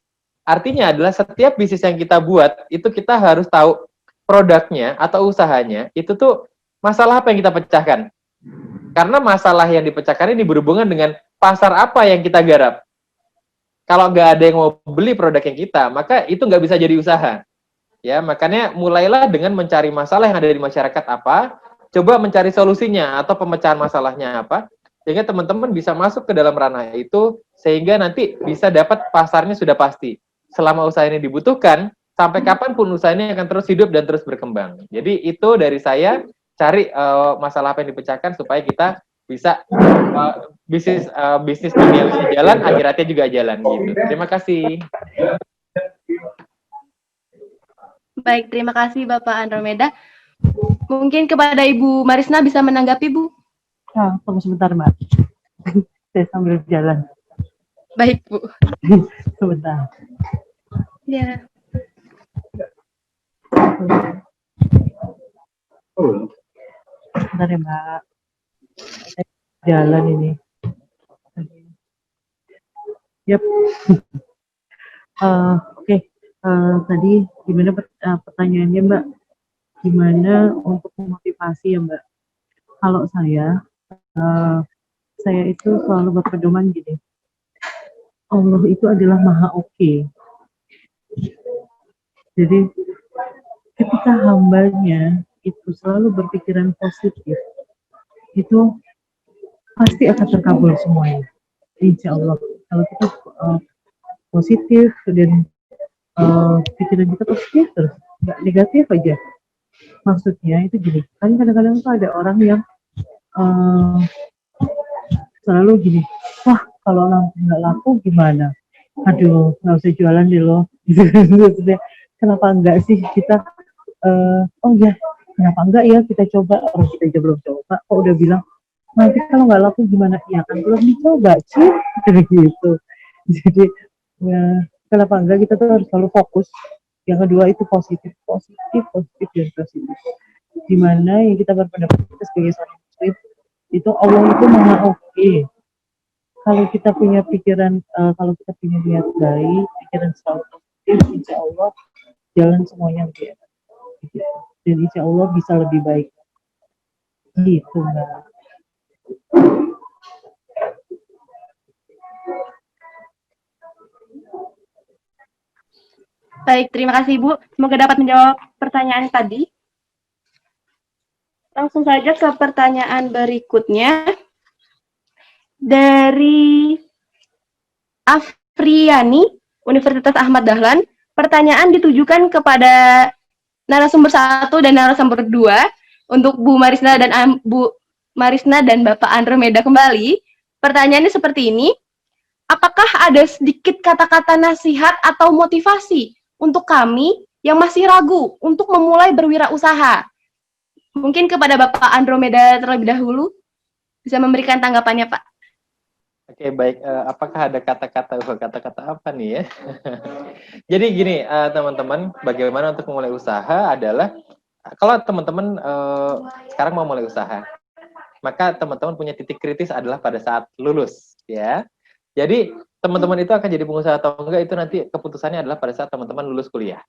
Artinya adalah setiap bisnis yang kita buat, itu kita harus tahu produknya atau usahanya, itu tuh masalah apa yang kita pecahkan. Karena masalah yang dipecahkan ini berhubungan dengan pasar apa yang kita garap. Kalau nggak ada yang mau beli produk yang kita, maka itu nggak bisa jadi usaha. Ya, makanya mulailah dengan mencari masalah yang ada di masyarakat apa, coba mencari solusinya atau pemecahan masalahnya apa, sehingga teman-teman bisa masuk ke dalam ranah itu, sehingga nanti bisa dapat pasarnya sudah pasti. Selama usaha ini dibutuhkan, sampai kapanpun usaha ini akan terus hidup dan terus berkembang. Jadi itu dari saya, cari masalah apa yang dipecahkan supaya kita bisa bisnis dunia jalan, akhiratnya juga jalan gitu. Terima kasih. Baik, terima kasih Bapak Andromeda. Mungkin kepada Ibu Marisna bisa menanggapi, Bu. Tunggu sebentar, Mbak. Saya sambil jalan. Baik, Bu. Sebentar. Ya. Sebentar ya, Mbak. Saya jalan ini. Yap. Oke. Tadi gimana pertanyaannya, Mbak? Gimana untuk memotivasi ya, Mbak? Kalau saya itu selalu berpedoman gini. Allah itu adalah Maha Oke. Jadi ketika hambanya itu selalu berpikiran positif, itu pasti akan terkabul semuanya. Insya Allah. Kalau kita positif dan pikiran kita positif terus, nggak negatif aja. Maksudnya itu gini, kan kadang-kadang tuh ada orang yang eh, selalu gini, wah kalau nggak laku gimana? Aduh, nggak usah jualan deh loh. Maksudnya, kenapa enggak sih kita, oh ya, kenapa enggak ya kita coba, orang kita aja belum coba, kok udah bilang, nanti kalau nggak laku gimana? Ya kan belum dicoba, sih, gitu. Jadi, ya, kenapa enggak kita tuh harus selalu fokus. Yang kedua itu positif, positif, positif, dan positif. Dimana yang kita berpendapat kita sebagai seorang muslim, itu Allah itu maha oke. Kalau kita punya pikiran, kalau kita punya niat baik, pikiran selalu positif, insya Allah jalan semuanya lebih enak. Gitu. Dan insya Allah bisa lebih baik. Gitu, Mbak. Baik, terima kasih Ibu. Semoga dapat menjawab pertanyaan tadi. Langsung saja ke pertanyaan berikutnya. Dari Afriani, Universitas Ahmad Dahlan. Pertanyaan ditujukan kepada narasumber 1 dan narasumber 2 untuk Bu Marisna dan Bapak Andromeda kembali. Pertanyaannya seperti ini. Apakah ada sedikit kata-kata nasihat atau motivasi untuk kami yang masih ragu untuk memulai berwirausaha? Mungkin kepada Bapak Andromeda terlebih dahulu, bisa memberikan tanggapannya, Pak. Oke, baik. Apakah ada kata-kata apa nih ya? Jadi gini, teman-teman, bagaimana untuk memulai usaha adalah, kalau teman-teman sekarang mau mulai usaha, maka teman-teman punya titik kritis adalah pada saat lulus, ya. Jadi teman-teman itu akan jadi pengusaha atau enggak itu nanti keputusannya adalah pada saat teman-teman lulus kuliah.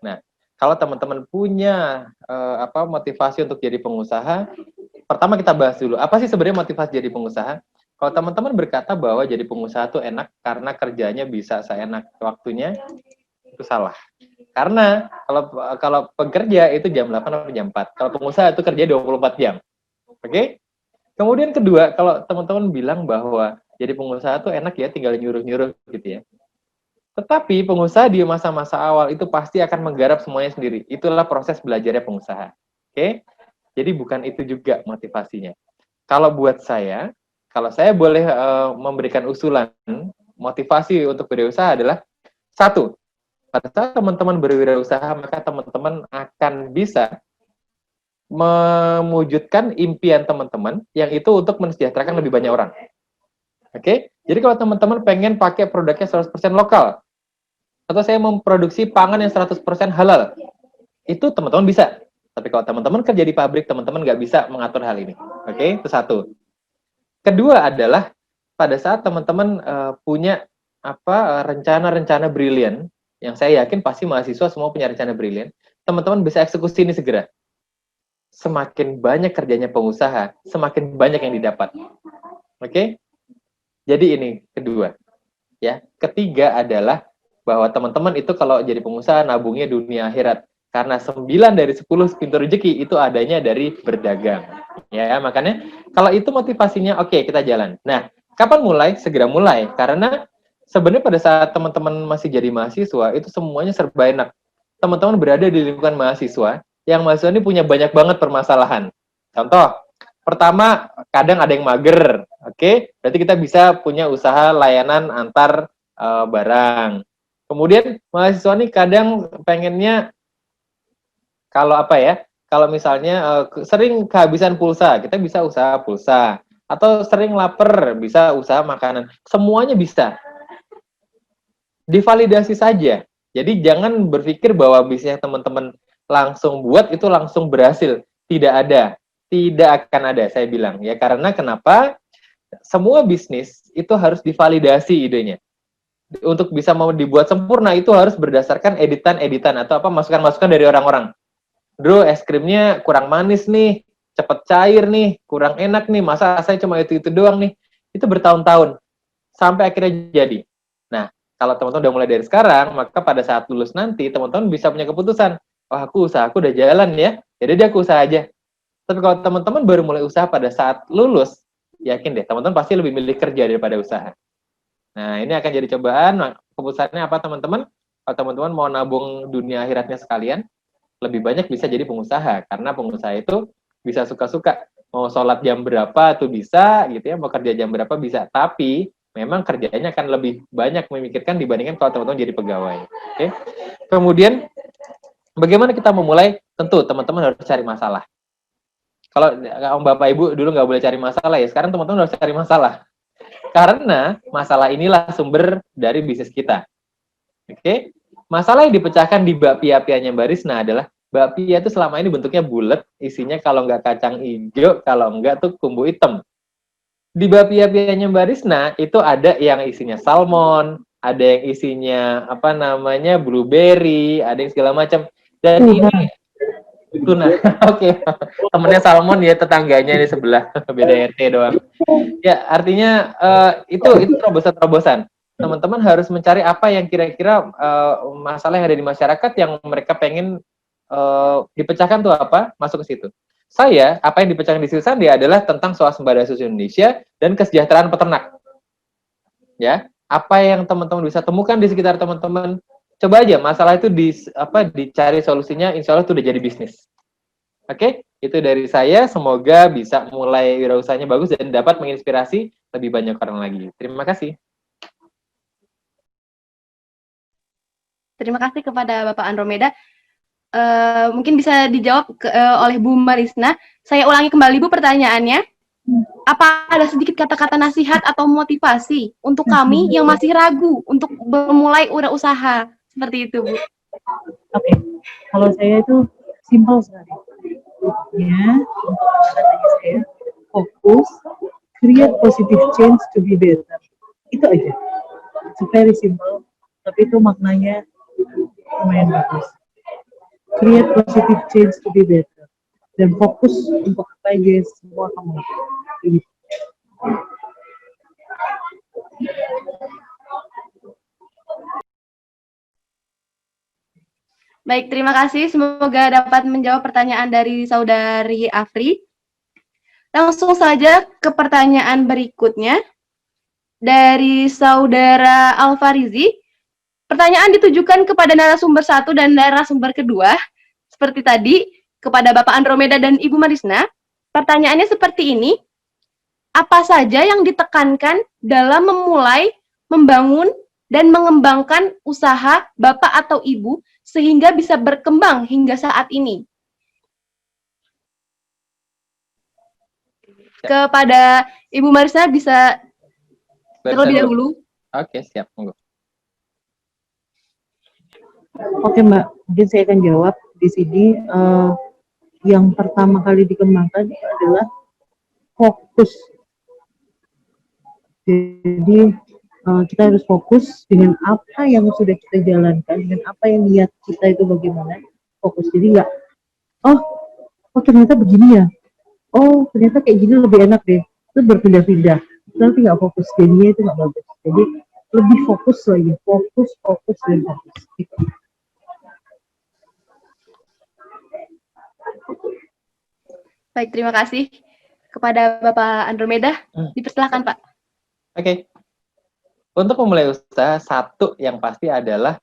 Nah, kalau teman-teman punya motivasi untuk jadi pengusaha, pertama kita bahas dulu apa sih sebenarnya motivasi jadi pengusaha. Kalau teman-teman berkata bahwa jadi pengusaha itu enak karena kerjanya bisa seenak waktunya, itu salah. Karena kalau pekerja itu jam 8 sampai jam 4. Kalau pengusaha itu kerja 24 jam. Oke? Kemudian kedua, kalau teman-teman bilang bahwa jadi pengusaha itu enak ya, tinggal nyuruh-nyuruh gitu ya. Tetapi pengusaha di masa-masa awal itu pasti akan menggarap semuanya sendiri. Itulah proses belajarnya pengusaha. Oke? Jadi bukan itu juga motivasinya. Kalau buat saya, kalau saya boleh memberikan usulan, motivasi untuk berwirausaha adalah, 1, pada saat teman-teman berwirausaha, maka teman-teman akan bisa mewujudkan impian teman-teman yang itu untuk mensejahterakan lebih banyak orang. Oke? Jadi kalau teman-teman pengen pakai produknya 100% lokal, atau saya memproduksi pangan yang 100% halal, itu teman-teman bisa. Tapi kalau teman-teman kerja di pabrik, teman-teman nggak bisa mengatur hal ini. Oke? Itu 1. Kedua adalah, pada saat teman-teman punya rencana-rencana brilian, yang saya yakin pasti mahasiswa semua punya rencana brilian, teman-teman bisa eksekusi ini segera. Semakin banyak kerjanya pengusaha, semakin banyak yang didapat. Oke? Jadi ini kedua. Ya, ketiga adalah bahwa teman-teman itu kalau jadi pengusaha nabungnya dunia akhirat. Karena 9 dari 10 pintu rezeki itu adanya dari berdagang. Ya, makanya kalau itu motivasinya, oke, kita jalan. Nah, kapan mulai? Segera mulai. Karena sebenarnya pada saat teman-teman masih jadi mahasiswa, itu semuanya serba enak. Teman-teman berada di lingkungan mahasiswa, yang mahasiswa ini punya banyak banget permasalahan. Contoh, pertama, kadang ada yang mager. Oke, berarti kita bisa punya usaha layanan antar barang. Kemudian mahasiswa ini kadang pengennya kalau misalnya sering kehabisan pulsa, kita bisa usaha pulsa. Atau sering lapar, bisa usaha makanan. Semuanya bisa. Divalidasi saja. Jadi jangan berpikir bahwa bisnis teman-teman langsung buat itu langsung berhasil. Tidak ada. Tidak akan ada, saya bilang. Ya, karena kenapa? Semua bisnis itu harus divalidasi idenya. Untuk bisa mau dibuat sempurna itu harus berdasarkan editan-editan atau masukan-masukan dari orang-orang. Bro, es krimnya kurang manis nih, cepet cair nih, kurang enak nih, masa saya cuma itu doang nih. Itu bertahun-tahun sampai akhirnya jadi. Nah, kalau teman-teman udah mulai dari sekarang, maka pada saat lulus nanti teman-teman bisa punya keputusan, usahaku udah jalan ya, jadi aku usaha aja. Tapi kalau teman-teman baru mulai usaha pada saat lulus, yakin deh, teman-teman pasti lebih milih kerja daripada usaha. Nah, ini akan jadi cobaan, Keputusannya apa teman-teman? Kalau teman-teman mau nabung dunia akhiratnya sekalian, lebih banyak bisa jadi pengusaha, karena pengusaha itu bisa suka-suka. Mau sholat jam berapa tuh bisa, gitu ya, mau kerja jam berapa bisa. Tapi memang kerjanya akan lebih banyak memikirkan dibandingkan kalau teman-teman jadi pegawai. Oke. Kemudian bagaimana kita memulai? Tentu teman-teman harus cari masalah. Kalau Bapak Ibu dulu nggak boleh cari masalah ya, sekarang teman-teman harus cari masalah. Karena masalah inilah sumber dari bisnis kita. Oke. Masalah yang dipecahkan di bakpia-pianya Mbak Risna adalah bakpia itu selama ini bentuknya bulat, isinya kalau nggak kacang hijau, kalau nggak tuh kumbu hitam. Di bakpia-pianya Mbak Risna itu ada yang isinya salmon, ada yang isinya apa namanya blueberry, ada yang segala macam. Dan ini tuna. Oke. Temennya salmon ya, tetangganya di sebelah, beda RT doang. Ya, artinya itu terobosan-terobosan. Teman-teman harus mencari apa yang kira-kira masalah yang ada di masyarakat yang mereka pengen dipecahkan tuh apa, masuk ke situ. Saya, apa yang dipecahkan di Sri Sandi adalah tentang swasembada susu Indonesia dan kesejahteraan peternak. Ya, apa yang teman-teman bisa temukan di sekitar teman-teman, coba aja masalah itu dicari solusinya, insya Allah itu udah jadi bisnis. Oke, itu dari saya. Semoga bisa mulai wirausahanya bagus dan dapat menginspirasi lebih banyak orang lagi. Terima kasih. Terima kasih kepada Bapak Andromeda. Mungkin bisa dijawab oleh Bu Marisna. Saya ulangi kembali Bu pertanyaannya. Apa ada sedikit kata-kata nasihat atau motivasi untuk kami yang masih ragu untuk memulai usaha seperti itu, Bu? Oke, kalau saya itu simpel sekali. Ya, untuk katanya saya fokus, create positive change to be better. Itu aja. It's very simple, tapi itu maknanya lumayan bagus. Create positive change to be better. Dan fokus untuk apa aja semua kamu lakukan. Baik, terima kasih. Semoga dapat menjawab pertanyaan dari Saudari Afri. Langsung saja ke pertanyaan berikutnya. Dari Saudara Alfarizi. Pertanyaan ditujukan kepada narasumber 1 dan narasumber kedua. Seperti tadi, kepada Bapak Andromeda dan Ibu Marisna. Pertanyaannya seperti ini. Apa saja yang ditekankan dalam memulai, membangun, dan mengembangkan usaha Bapak atau Ibu sehingga bisa berkembang hingga saat ini? Kepada Ibu Marisna bisa terlebih dahulu. Oke, siap. Tunggu. Oke Mbak, mungkin saya akan jawab di sini. Yang pertama kali dikembangkan itu adalah fokus. Jadi kita harus fokus dengan apa yang sudah kita jalankan, dengan apa yang niat kita itu bagaimana. Fokus, jadi nggak, oh ternyata begini ya, oh ternyata kayak gini lebih enak deh, itu berpindah-pindah, nanti nggak fokus, jadinya itu nggak bagus. Jadi lebih fokus lagi, fokus dan fokus. Gitu. Baik, terima kasih kepada Bapak Andromeda. Dipersilakan Pak. Oke. Untuk memulai usaha, satu yang pasti adalah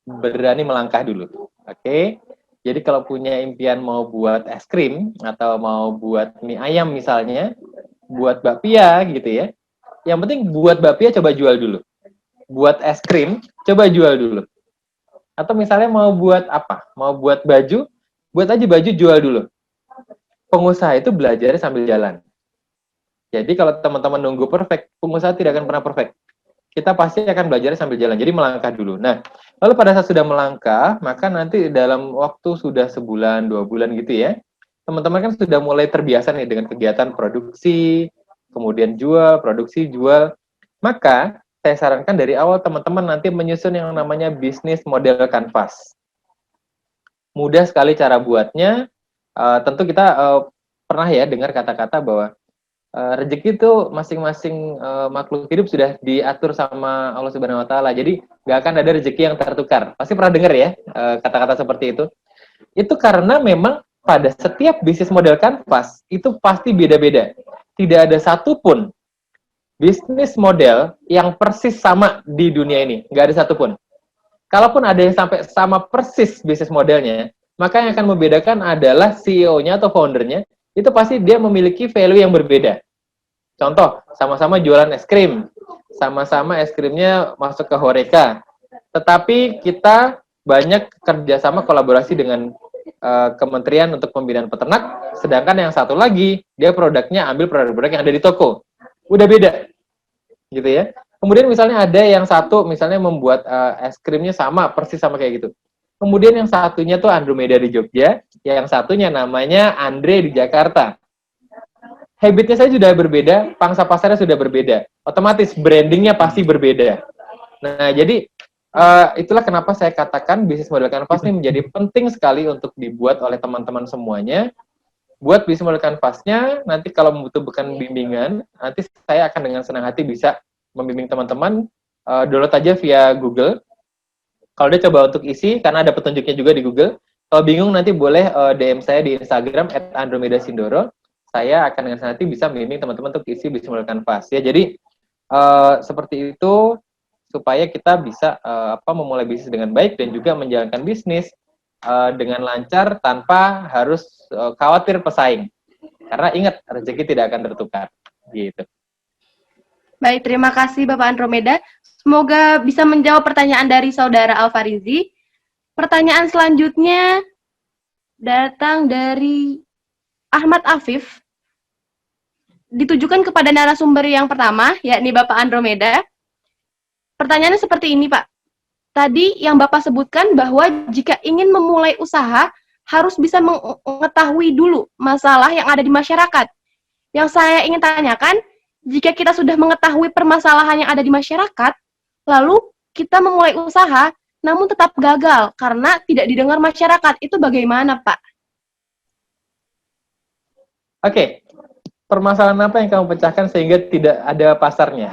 berani melangkah dulu. Oke. Jadi kalau punya impian mau buat es krim atau mau buat mie ayam misalnya, buat bakpia gitu ya. Yang penting buat bakpia coba jual dulu. Buat es krim coba jual dulu. Atau misalnya mau buat apa? Mau buat baju, buat aja baju jual dulu. Pengusaha itu belajar sambil jalan. Jadi kalau teman-teman nunggu perfect, pengusaha tidak akan pernah perfect. Kita pasti akan belajar sambil jalan. Jadi melangkah dulu. Nah, lalu pada saat sudah melangkah, maka nanti dalam waktu sudah sebulan, 2 bulan gitu ya, teman-teman kan sudah mulai terbiasa nih dengan kegiatan produksi, kemudian jual, produksi, jual. Maka saya sarankan dari awal teman-teman nanti menyusun yang namanya bisnis model canvas. Mudah sekali cara buatnya. Tentu kita pernah ya dengar kata-kata bahwa rezeki itu masing-masing makhluk hidup sudah diatur sama Allah Subhanahu Wa Taala. Jadi nggak akan ada rezeki yang tertukar. Pasti pernah dengar ya kata-kata seperti itu. Itu karena memang pada setiap bisnis model canvas itu pasti beda-beda. Tidak ada satupun bisnis model yang persis sama di dunia ini. Nggak ada satupun. Kalaupun ada yang sampai sama persis bisnis modelnya, maka yang akan membedakan adalah CEO-nya atau founder-nya, itu pasti dia memiliki value yang berbeda. Contoh, sama-sama jualan es krim, sama-sama es krimnya masuk ke Horeca, tetapi kita banyak kerjasama kolaborasi dengan Kementerian untuk Pembinaan Peternak, sedangkan yang satu lagi, dia produknya ambil produk-produk yang ada di toko. Udah beda, gitu ya. Kemudian misalnya ada yang satu misalnya membuat es krimnya sama, persis sama kayak gitu. Kemudian yang satunya tuh Andromeda di Jogja, yang satunya namanya Andre di Jakarta. Habitnya saya sudah berbeda, pangsa pasarnya sudah berbeda. Otomatis brandingnya pasti berbeda. Nah, jadi itulah kenapa saya katakan bisnis model canvas ini menjadi penting sekali untuk dibuat oleh teman-teman semuanya. Buat bisnis model canvasnya, nanti kalau membutuhkan bimbingan, nanti saya akan dengan senang hati bisa membimbing teman-teman. Download aja via Google. Kalau dia coba untuk isi, karena ada petunjuknya juga di Google. Kalau bingung nanti boleh DM saya di Instagram @andromedasindoro. Saya akan dengan senang hati bisa membimbing teman-teman untuk isi bisnis model canvas. Ya, jadi seperti itu supaya kita bisa memulai bisnis dengan baik dan juga menjalankan bisnis dengan lancar tanpa harus khawatir pesaing. Karena ingat, rezeki tidak akan tertukar. Gitu. Baik, terima kasih Bapak Andromeda. Semoga bisa menjawab pertanyaan dari Saudara Alfarizi. Pertanyaan selanjutnya datang dari Ahmad Afif. Ditujukan kepada narasumber yang pertama, yakni Bapak Andromeda. Pertanyaannya seperti ini, Pak. Tadi yang Bapak sebutkan bahwa jika ingin memulai usaha, harus bisa mengetahui dulu masalah yang ada di masyarakat. Yang saya ingin tanyakan, jika kita sudah mengetahui permasalahan yang ada di masyarakat, lalu kita memulai usaha, namun tetap gagal karena tidak didengar masyarakat, itu bagaimana, Pak? Oke, permasalahan apa yang kamu pecahkan sehingga tidak ada pasarnya?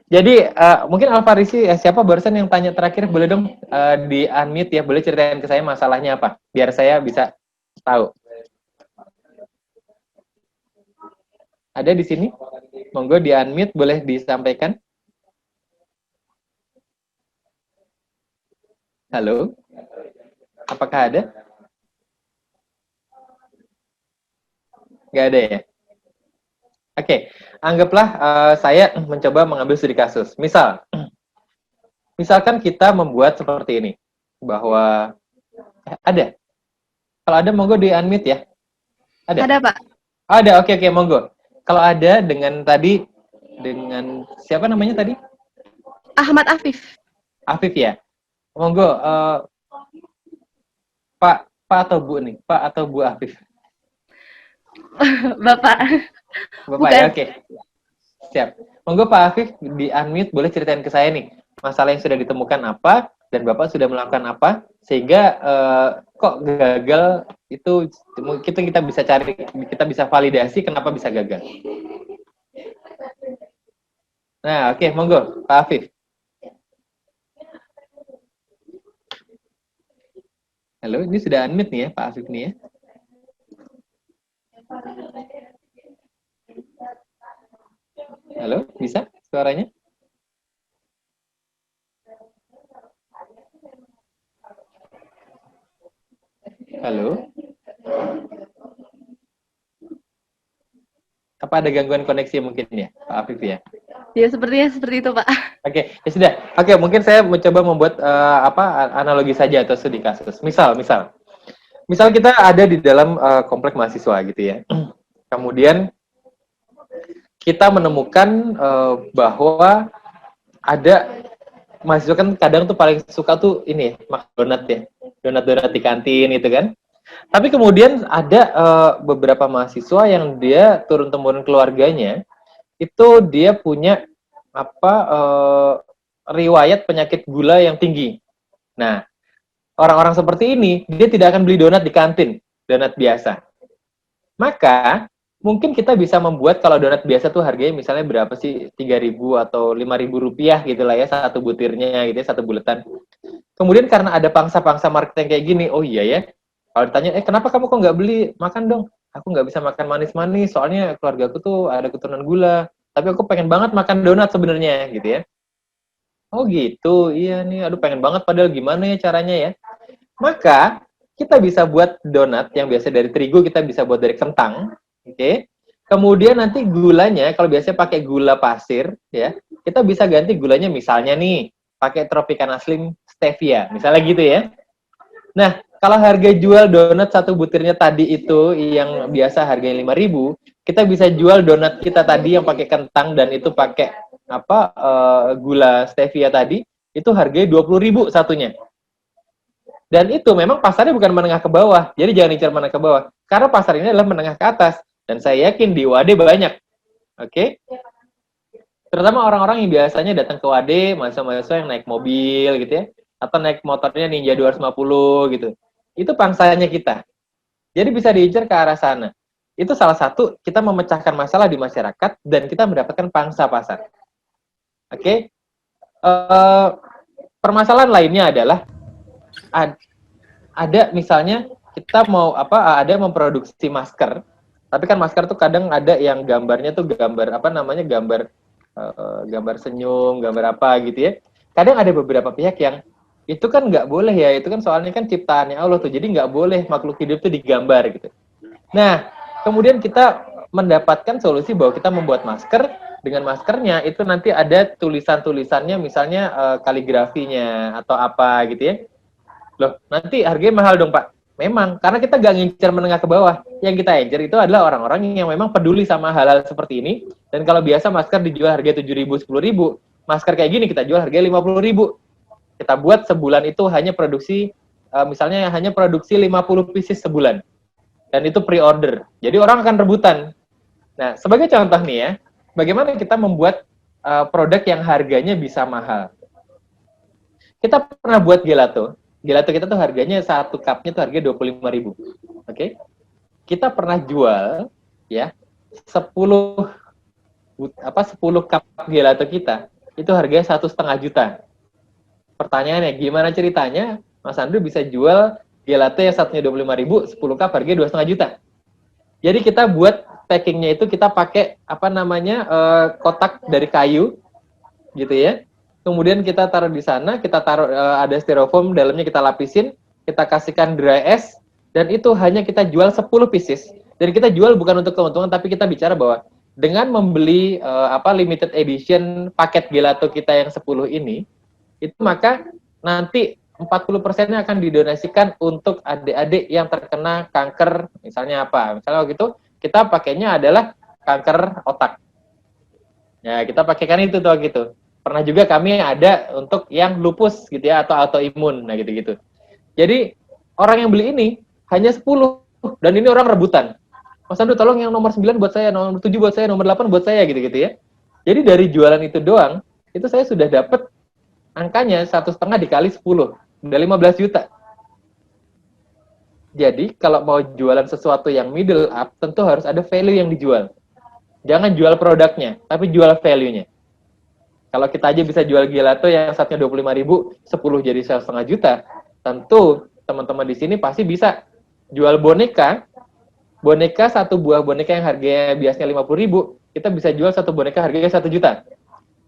Jadi, mungkin Alfarisi, siapa barusan yang tanya terakhir, boleh dong di-unmute ya, boleh ceritain ke saya masalahnya apa, biar saya bisa tahu. Ada di sini? Monggo di-unmute, boleh disampaikan. Halo? Apakah ada? Nggak ada ya? Oke, anggaplah saya mencoba mengambil studi kasus. Misalkan kita membuat seperti ini, bahwa ada. Kalau ada, monggo di-unmute ya. Ada? Ada, Pak. Ada, oke, monggo. Kalau ada dengan siapa namanya tadi? Ahmad Afif. Afif ya. Monggo, Pak atau Bu nih? Pak atau Bu Afif? Bapak. Bapak ya, oke. Siap. Monggo Pak Afif di-unmute, boleh ceritain ke saya nih, masalah yang sudah ditemukan apa, dan Bapak sudah melakukan apa, sehingga kok gagal itu kita bisa cari, kita bisa validasi kenapa bisa gagal. Nah, oke, monggo Pak Afif. Halo, ini sudah unmute nih ya Pak Afif nih ya. Halo, bisa suaranya? Halo? Apa ada gangguan koneksi mungkin ya, Pak Afif ya? Ya, sepertinya seperti itu, Pak. Oke, ya sudah. Oke, mungkin saya mencoba membuat analogi saja atau studi kasus. Misal kita ada di dalam komplek mahasiswa gitu ya. Kemudian kita menemukan bahwa ada mahasiswa kan kadang tuh paling suka tuh ini makan donat ya, donat di kantin gitu kan. Tapi kemudian ada beberapa mahasiswa yang dia turun-temurun keluarganya itu dia punya riwayat penyakit gula yang tinggi. Nah, orang-orang seperti ini dia tidak akan beli donat di kantin, donat biasa. Maka mungkin kita bisa membuat, kalau donat biasa tuh harganya misalnya berapa sih, 3.000 atau 5.000 rupiah gitu lah ya, satu butirnya gitu ya, satu buletan. Kemudian karena ada pangsa-pangsa marketing kayak gini, oh iya ya, kalau ditanya, kenapa kamu kok nggak beli, makan dong, aku nggak bisa makan manis-manis, soalnya keluarga aku tuh ada keturunan gula. tapi aku pengen banget makan donat sebenarnya gitu ya. Oh gitu, iya nih, aduh pengen banget padahal gimana ya caranya ya. Maka kita bisa buat donat yang biasa dari terigu, kita bisa buat dari kentang, oke. Kemudian nanti gulanya, kalau biasanya pakai gula pasir, ya, kita bisa ganti gulanya misalnya nih, pakai Tropicana Slim Stevia, misalnya gitu ya. Nah, kalau harga jual donat satu butirnya tadi itu yang biasa harganya 5.000, kita bisa jual donat kita tadi yang pakai kentang dan itu pakai gula stevia tadi, itu harganya 20.000 satunya. Dan itu memang pasarnya bukan menengah ke bawah. Jadi jangan incar menengah ke bawah. Karena pasar ini adalah menengah ke atas. Dan saya yakin di Wade banyak. Oke? Terutama orang-orang yang biasanya datang ke Wade, mahasiswa-mahasiswa yang naik mobil gitu ya. Atau naik motornya Ninja 250 gitu. Itu pangsanya kita. Jadi bisa diincar ke arah sana. Itu salah satu kita memecahkan masalah di masyarakat dan kita mendapatkan pangsa pasar. Oke? Permasalahan lainnya adalah ada misalnya kita mau ada memproduksi masker, tapi kan masker tuh kadang ada yang gambarnya tuh gambar gambar senyum, gambar apa gitu ya. Kadang ada beberapa pihak yang itu kan nggak boleh ya, itu kan soalnya kan ciptaannya Allah tuh, jadi nggak boleh makhluk hidup tuh digambar gitu. Nah, kemudian kita mendapatkan solusi bahwa kita membuat masker, dengan maskernya itu nanti ada tulisan-tulisannya misalnya kaligrafinya atau apa gitu ya. Loh, nanti harganya mahal dong, Pak. Memang, karena kita gak ngincer menengah ke bawah. Yang kita incer itu adalah orang-orang yang memang peduli sama hal-hal seperti ini. Dan kalau biasa masker dijual harga 7.000, 10.000, masker kayak gini kita jual harga 50.000. Kita buat sebulan itu hanya produksi, misalnya hanya produksi 50 pieces sebulan. Dan itu pre-order. Jadi orang akan rebutan. Nah, sebagai contoh nih ya, bagaimana kita membuat produk yang harganya bisa mahal. Kita pernah buat gelato. Gelato kita tuh harganya satu cupnya tuh harga 25.000. Oke. Kita pernah jual ya 10 cup gelato kita itu harganya 1,5 juta. Pertanyaannya gimana ceritanya Mas Andrew bisa jual gelato yang satunya 25.000, 10 cup harganya 2,5 juta. Jadi kita buat packingnya itu kita pakai kotak dari kayu gitu ya. Kemudian kita taruh di sana, kita taruh ada styrofoam, dalamnya kita lapisin, kita kasihkan dry ice, dan itu hanya kita jual 10 pieces. Dan kita jual bukan untuk keuntungan, tapi kita bicara bahwa dengan membeli limited edition paket gelato kita yang 10 ini, itu maka nanti 40%-nya akan didonasikan untuk adik-adik yang terkena kanker, misalnya apa? Misalnya waktu itu kita pakainya adalah kanker otak. Ya, kita pakaikan itu tuh gitu. Pernah juga kami ada untuk yang lupus gitu ya, atau autoimun, nah gitu-gitu. Jadi orang yang beli ini hanya 10, dan ini orang rebutan. Mas Andrew tolong yang nomor 9 buat saya, nomor 7 buat saya, nomor 8 buat saya, gitu-gitu ya. Jadi dari jualan itu doang, itu saya sudah dapat angkanya 1,5 dikali 10, udah 15 juta. Jadi kalau mau jualan sesuatu yang middle up, tentu harus ada value yang dijual. Jangan jual produknya, tapi jual value-nya. Kalau kita aja bisa jual gelato yang satunya 25.000, 10 jadi 1,5 juta, tentu teman-teman di sini pasti bisa jual boneka satu buah boneka yang harganya biasanya 50.000, kita bisa jual satu boneka harganya 1 juta.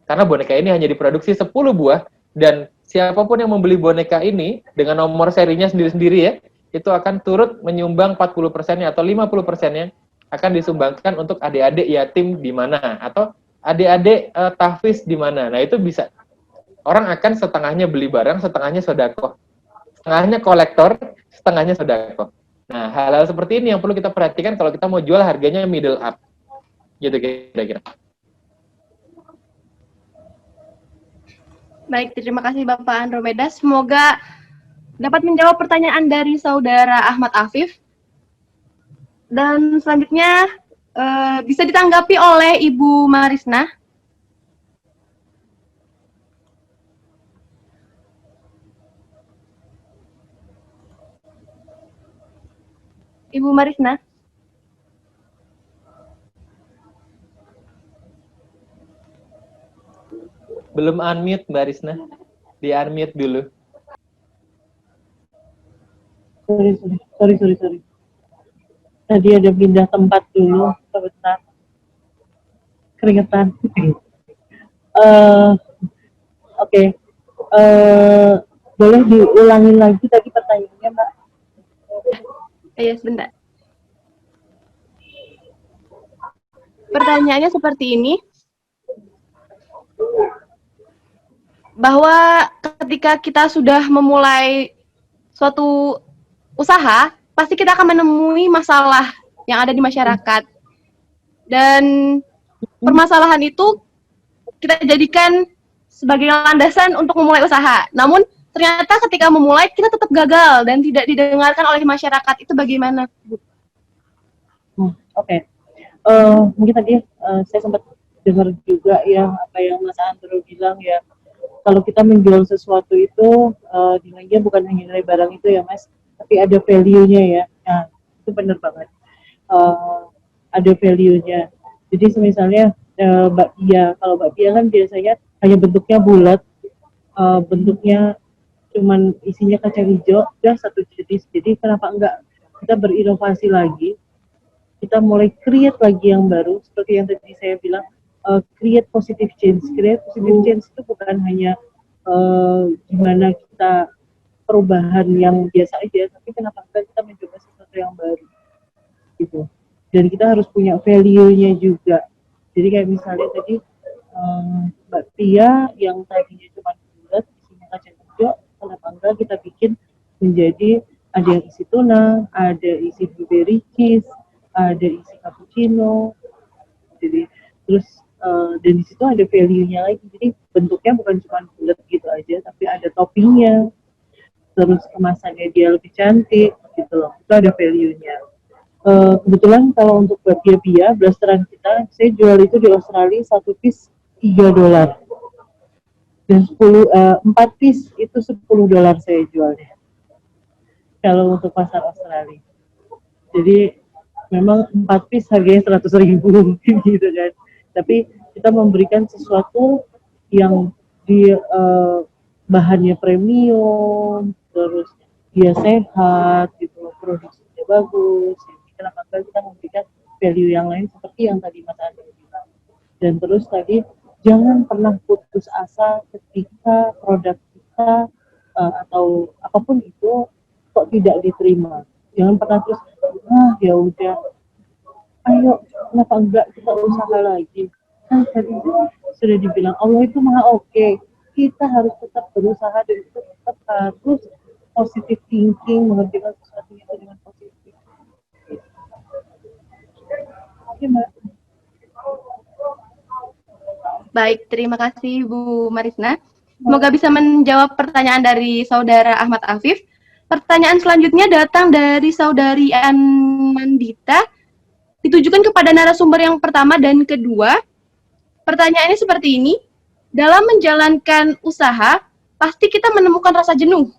Karena boneka ini hanya diproduksi 10 buah, dan siapapun yang membeli boneka ini dengan nomor serinya sendiri-sendiri ya, itu akan turut menyumbang 40%-nya atau 50%-nya akan disumbangkan untuk adik-adik yatim di mana, atau adik-adik tahfiz di mana. Nah, itu bisa. Orang akan setengahnya beli barang, setengahnya sodako. Setengahnya kolektor, setengahnya sodako. Nah, hal-hal seperti ini yang perlu kita perhatikan kalau kita mau jual harganya middle up. Gitu kira-kira. Baik, terima kasih Bapak Andromeda. Semoga dapat menjawab pertanyaan dari Saudara Ahmad Afif. Dan selanjutnya bisa ditanggapi oleh Ibu Marisna. Ibu Marisna. Belum unmute Mbak Risna. Di-unmute dulu. Sorry. Tadi ada pindah tempat dulu, sebentar. keringetan. Eh, Oke. Boleh diulangi lagi tadi pertanyaannya, Mbak? Iya, sebentar. Pertanyaannya seperti ini, bahwa ketika kita sudah memulai suatu usaha, pasti kita akan menemui masalah yang ada di masyarakat. Dan permasalahan itu kita jadikan sebagai landasan untuk memulai usaha. Namun ternyata ketika memulai kita tetap gagal dan tidak didengarkan oleh masyarakat. Itu bagaimana, Bu? Oke. Mungkin tadi saya sempat dengar juga ya apa yang Mas Andro bilang ya. Kalau kita menjual sesuatu itu nilainya bukan hanya nilai barang itu ya Mas, tapi ada value-nya ya. Nah, itu benar banget. Ada value-nya. Jadi misalnya bakpia, kalau bakpia kan biasanya hanya bentuknya bulat, bentuknya cuman isinya kacang hijau, udah satu jenis. Jadi kenapa enggak kita berinovasi lagi, kita mulai create lagi yang baru, seperti yang tadi saya bilang, create positive change. Create positive change itu bukan hanya gimana kita perubahan yang biasa aja, tapi kenapa kita mencoba sesuatu yang baru gitu. Dan kita harus punya value-nya juga. Jadi kayak misalnya tadi bakpia yang tadinya cuma bulat, isinya kacang hijau, kenapa enggak kita bikin menjadi ada yang isi tuna, ada isi blueberry cheese, ada isi cappuccino. Jadi terus dan di situ ada value-nya lagi. Jadi bentuknya bukan cuma bulat gitu aja, tapi ada toppingnya. Terus kemasannya dia lebih cantik gitu loh. Itu ada value-nya. Kebetulan kalau untuk bakpia blasteran kita, saya jual itu di Australia 1 piece $3 dan 4 piece itu $10 saya jualnya kalau untuk pasar Australia. Jadi memang 4 piece harganya 100.000 gitu kan, tapi kita memberikan sesuatu yang di bahannya premium, terus dia sehat gitu, produksinya bagus. Kenapa kita memberikan value yang lain seperti yang tadi Mas Andi bilang. Dan terus tadi jangan pernah putus asa ketika produk kita atau apapun itu kok tidak diterima. Jangan pernah terus ya udah, ayo kenapa enggak kita usaha lagi. Kan tadi sudah dibilang Allah itu maha oke. Kita harus tetap berusaha dan kita tetap harus positive thinking, mengerjakan sesuatu itu dengan positif. Oke, Mbak. Baik, terima kasih Bu Marisna. Semoga bisa menjawab pertanyaan dari Saudara Ahmad Afif. Pertanyaan selanjutnya datang dari Saudari Anmandita, ditujukan kepada narasumber yang pertama dan kedua. Pertanyaannya seperti ini, dalam menjalankan usaha, pasti kita menemukan rasa jenuh.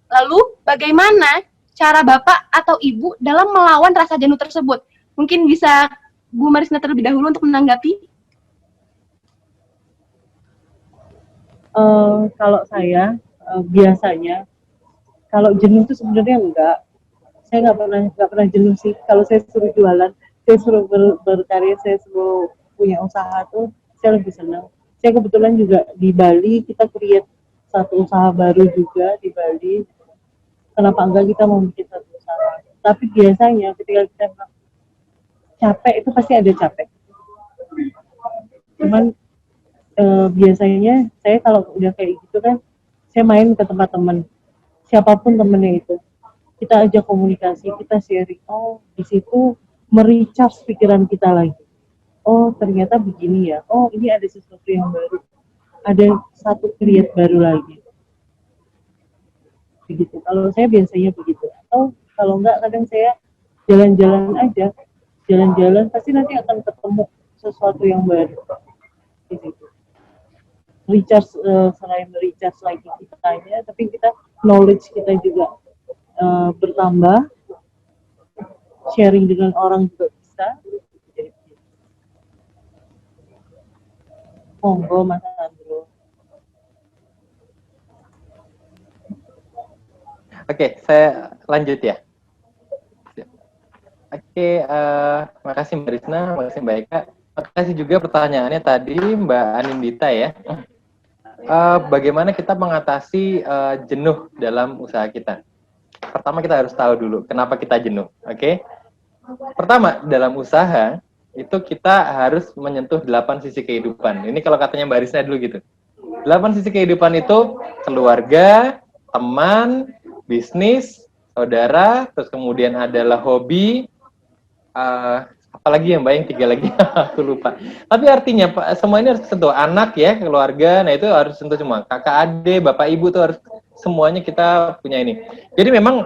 Lalu, bagaimana cara Bapak atau Ibu dalam melawan rasa jenuh tersebut? Mungkin bisa Bu Marisna terlebih dahulu untuk menanggapi. Kalau saya biasanya kalau jenuh itu sebenarnya enggak. Saya nggak pernah jenuh sih. Kalau saya suruh jualan, saya suruh berkarya, saya suruh punya usaha tuh, saya lebih senang. Saya kebetulan juga di Bali, kita create satu usaha baru juga di Bali. Kenapa enggak kita mau bikin satu usaha? Tapi biasanya ketika kita capek itu pasti ada capek. Cuman biasanya saya kalau udah kayak gitu kan, saya main ke tempat teman, siapapun temennya itu, kita ajak komunikasi, kita sharing. Oh, di situ merecharge pikiran kita lagi. Oh, ternyata begini ya. Oh, ini ada sesuatu yang baru. Ada satu create baru lagi. Begitu. Kalau saya biasanya begitu. Atau kalau enggak, kadang saya jalan-jalan aja. Jalan-jalan pasti nanti akan ketemu sesuatu yang baru. Begitu. Recharge, selain recharge lagi kitanya, tapi kita knowledge kita juga bertambah, sharing dengan orang juga bisa. Monggo Mas Andro. Oke, saya lanjut ya. Oke, makasih Mbak Risna, makasih Mbak Eka. Makasih juga pertanyaannya tadi Mbak Anindita ya. Bagaimana kita mengatasi jenuh dalam usaha kita? Pertama kita harus tahu dulu kenapa kita jenuh, oke? Pertama, dalam usaha itu kita harus menyentuh 8 sisi kehidupan. Ini kalau katanya Mbak Risna dulu gitu. 8 sisi kehidupan itu keluarga, teman, bisnis, saudara, terus kemudian adalah hobi, apalagi yang Mbak yang 3 lagi, aku lupa. Tapi artinya Pak, semua ini harus sentuh anak ya, keluarga, nah itu harus sentuh semua. Kakak, adik, bapak, ibu tuh harus semuanya kita punya ini. Jadi memang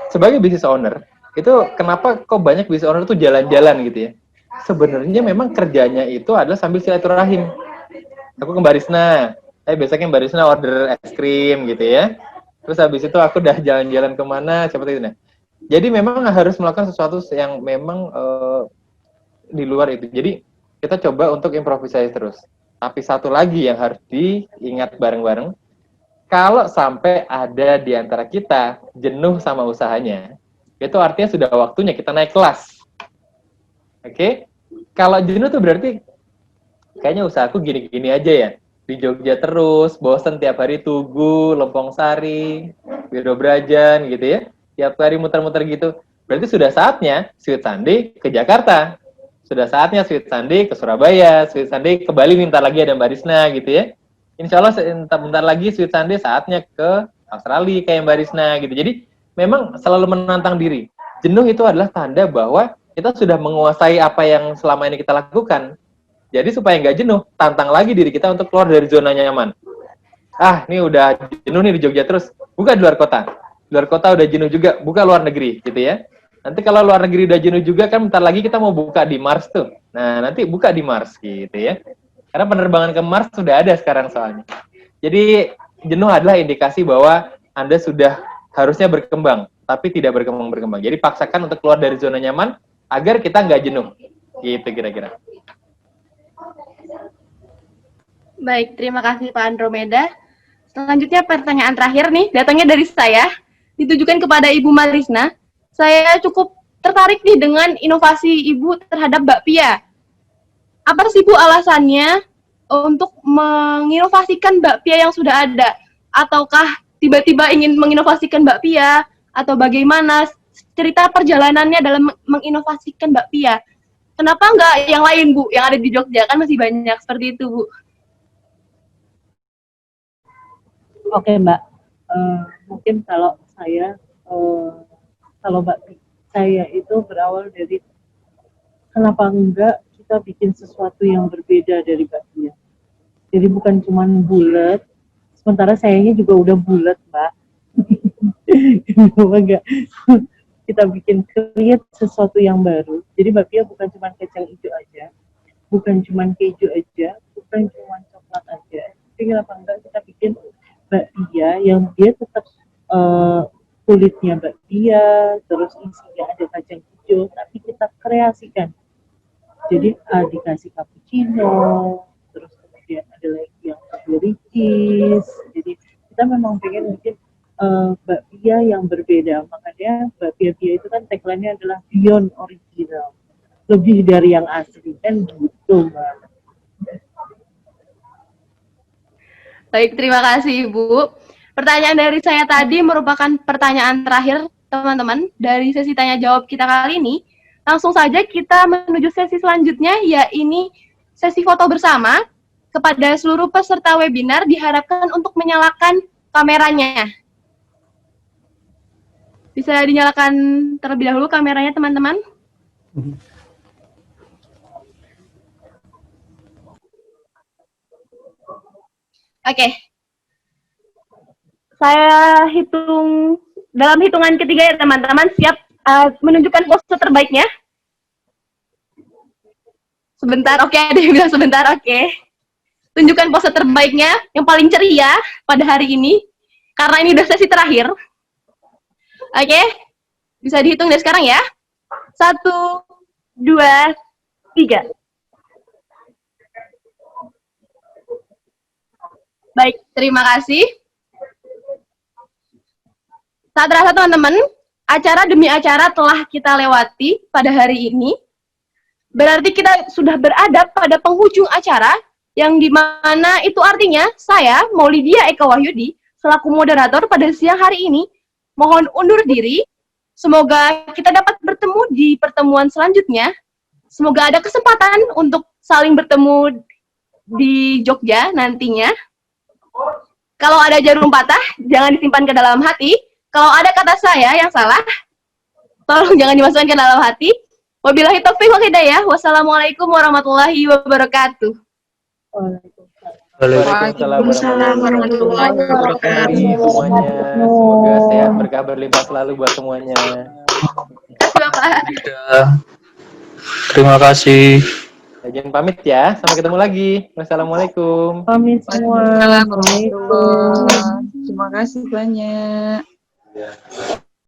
sebagai business owner itu kenapa kok banyak business owner tuh jalan-jalan gitu ya? Sebenarnya memang kerjanya itu adalah sambil silaturahim. Aku ke Mbak Risna, besoknya Mbak Risna order es krim gitu ya. Terus habis itu aku udah jalan-jalan kemana, seperti itu. Nah, jadi memang harus melakukan sesuatu yang memang di luar itu. Jadi kita coba untuk improvisasi terus. Tapi satu lagi yang harus diingat bareng-bareng, kalau sampai ada di antara kita jenuh sama usahanya, itu artinya sudah waktunya kita naik kelas. Oke? Kalau jenuh tuh berarti kayaknya usahaku gini-gini aja ya. Di Jogja terus, bosan tiap hari Tugu, Lempong Sari, Wirobrajan gitu ya. Tiap hari muter-muter gitu. Berarti sudah saatnya Sweet Sunday ke Jakarta. Sudah saatnya Sweet Sunday ke Surabaya, Sweet Sunday ke Bali, minta lagi ada Mbak Risna gitu ya. Insya Allah bentar lagi Sweet Sunday saatnya ke Australia kayak Mbak Risna gitu. Jadi memang selalu menantang diri. Jenuh itu adalah tanda bahwa kita sudah menguasai apa yang selama ini kita lakukan. Jadi supaya nggak jenuh, tantang lagi diri kita untuk keluar dari zona nyaman. Ah, ini udah jenuh nih di Jogja terus, buka di luar kota. Di luar kota udah jenuh juga, buka luar negeri gitu ya. Nanti kalau luar negeri udah jenuh juga kan bentar lagi kita mau buka di Mars tuh. Nah, nanti buka di Mars gitu ya. Karena penerbangan ke Mars sudah ada sekarang soalnya. Jadi jenuh adalah indikasi bahwa Anda sudah harusnya berkembang, tapi tidak berkembang-berkembang. Jadi paksakan untuk keluar dari zona nyaman agar kita nggak jenuh. Gitu kira-kira. Baik, terima kasih Pak Andromeda. Selanjutnya pertanyaan terakhir nih, datangnya dari saya, ditujukan kepada Ibu Marisna. Saya cukup tertarik nih dengan inovasi Ibu terhadap bakpia. Apa sih Bu alasannya untuk menginovasikan bakpia yang sudah ada? Ataukah tiba-tiba ingin menginovasikan bakpia? Atau bagaimana cerita perjalanannya dalam menginovasikan bakpia? Kenapa nggak yang lain Bu, yang ada di Jogja? Kan masih banyak seperti itu Bu. Oke Mbak, mungkin kalau saya, kalau saya itu berawal dari kenapa enggak kita bikin sesuatu yang berbeda dari bakpia. Jadi bukan cuma bulat, sementara sayanya juga udah bulat Mbak. Kenapa enggak kita bikin create sesuatu yang baru. Jadi bakpia bukan cuma kacang hijau aja, bukan cuma keju aja, bukan cuma coklat aja. Jadi kenapa enggak kita bikin bakpia yang dia tetap kulitnya bakpia, terus isinya ada kacang hijau, tapi kita kreasikan. Jadi dikasih cappuccino, terus kemudian ada lagi yang strawberry cheese. Jadi kita memang pengen bikin bakpia yang berbeda. Makanya bakpia itu kan tagline-nya adalah beyond original, lebih dari yang asli kan gitu Mbak. Baik, terima kasih Ibu. Pertanyaan dari saya tadi merupakan pertanyaan terakhir teman-teman dari sesi tanya jawab kita kali ini. Langsung saja kita menuju sesi selanjutnya, yaitu sesi foto bersama. Kepada seluruh peserta webinar diharapkan untuk menyalakan kameranya. Bisa dinyalakan terlebih dahulu kameranya teman-teman? Oke. Saya hitung dalam hitungan ketiga ya teman-teman, siap menunjukkan pose terbaiknya. Sebentar, oke, ada yang bilang sebentar, oke. Tunjukkan pose terbaiknya yang paling ceria pada hari ini, karena ini udah sesi terakhir. Oke, bisa dihitung dari sekarang ya. 1, 2, 3. Baik, terima kasih. Tak terasa teman-teman, acara demi acara telah kita lewati pada hari ini. Berarti kita sudah berada pada penghujung acara, yang dimana itu artinya saya, Maulidia Eka Wahyudi, selaku moderator pada siang hari ini, mohon undur diri. Semoga kita dapat bertemu di pertemuan selanjutnya. Semoga ada kesempatan untuk saling bertemu di Jogja nantinya. Kalau ada jarum patah, jangan disimpan ke dalam hati. Kalau ada kata saya yang salah, tolong jangan dimasukkan ke dalam hati. Wabillahi taufiq wal hidayah. Wassalamualaikum warahmatullahi wabarakatuh. Waalaikumsalam warahmatullahi wabarakatuh semuanya. Semoga sehat berkah berlimpah selalu buat semuanya. Terima kasih Bapak. Terima kasih. Izin pamit ya. Sampai ketemu lagi. Wassalamualaikum. Pamit semua. Assalamualaikum warahmatullahi wabarakatuh. Terima kasih banyak.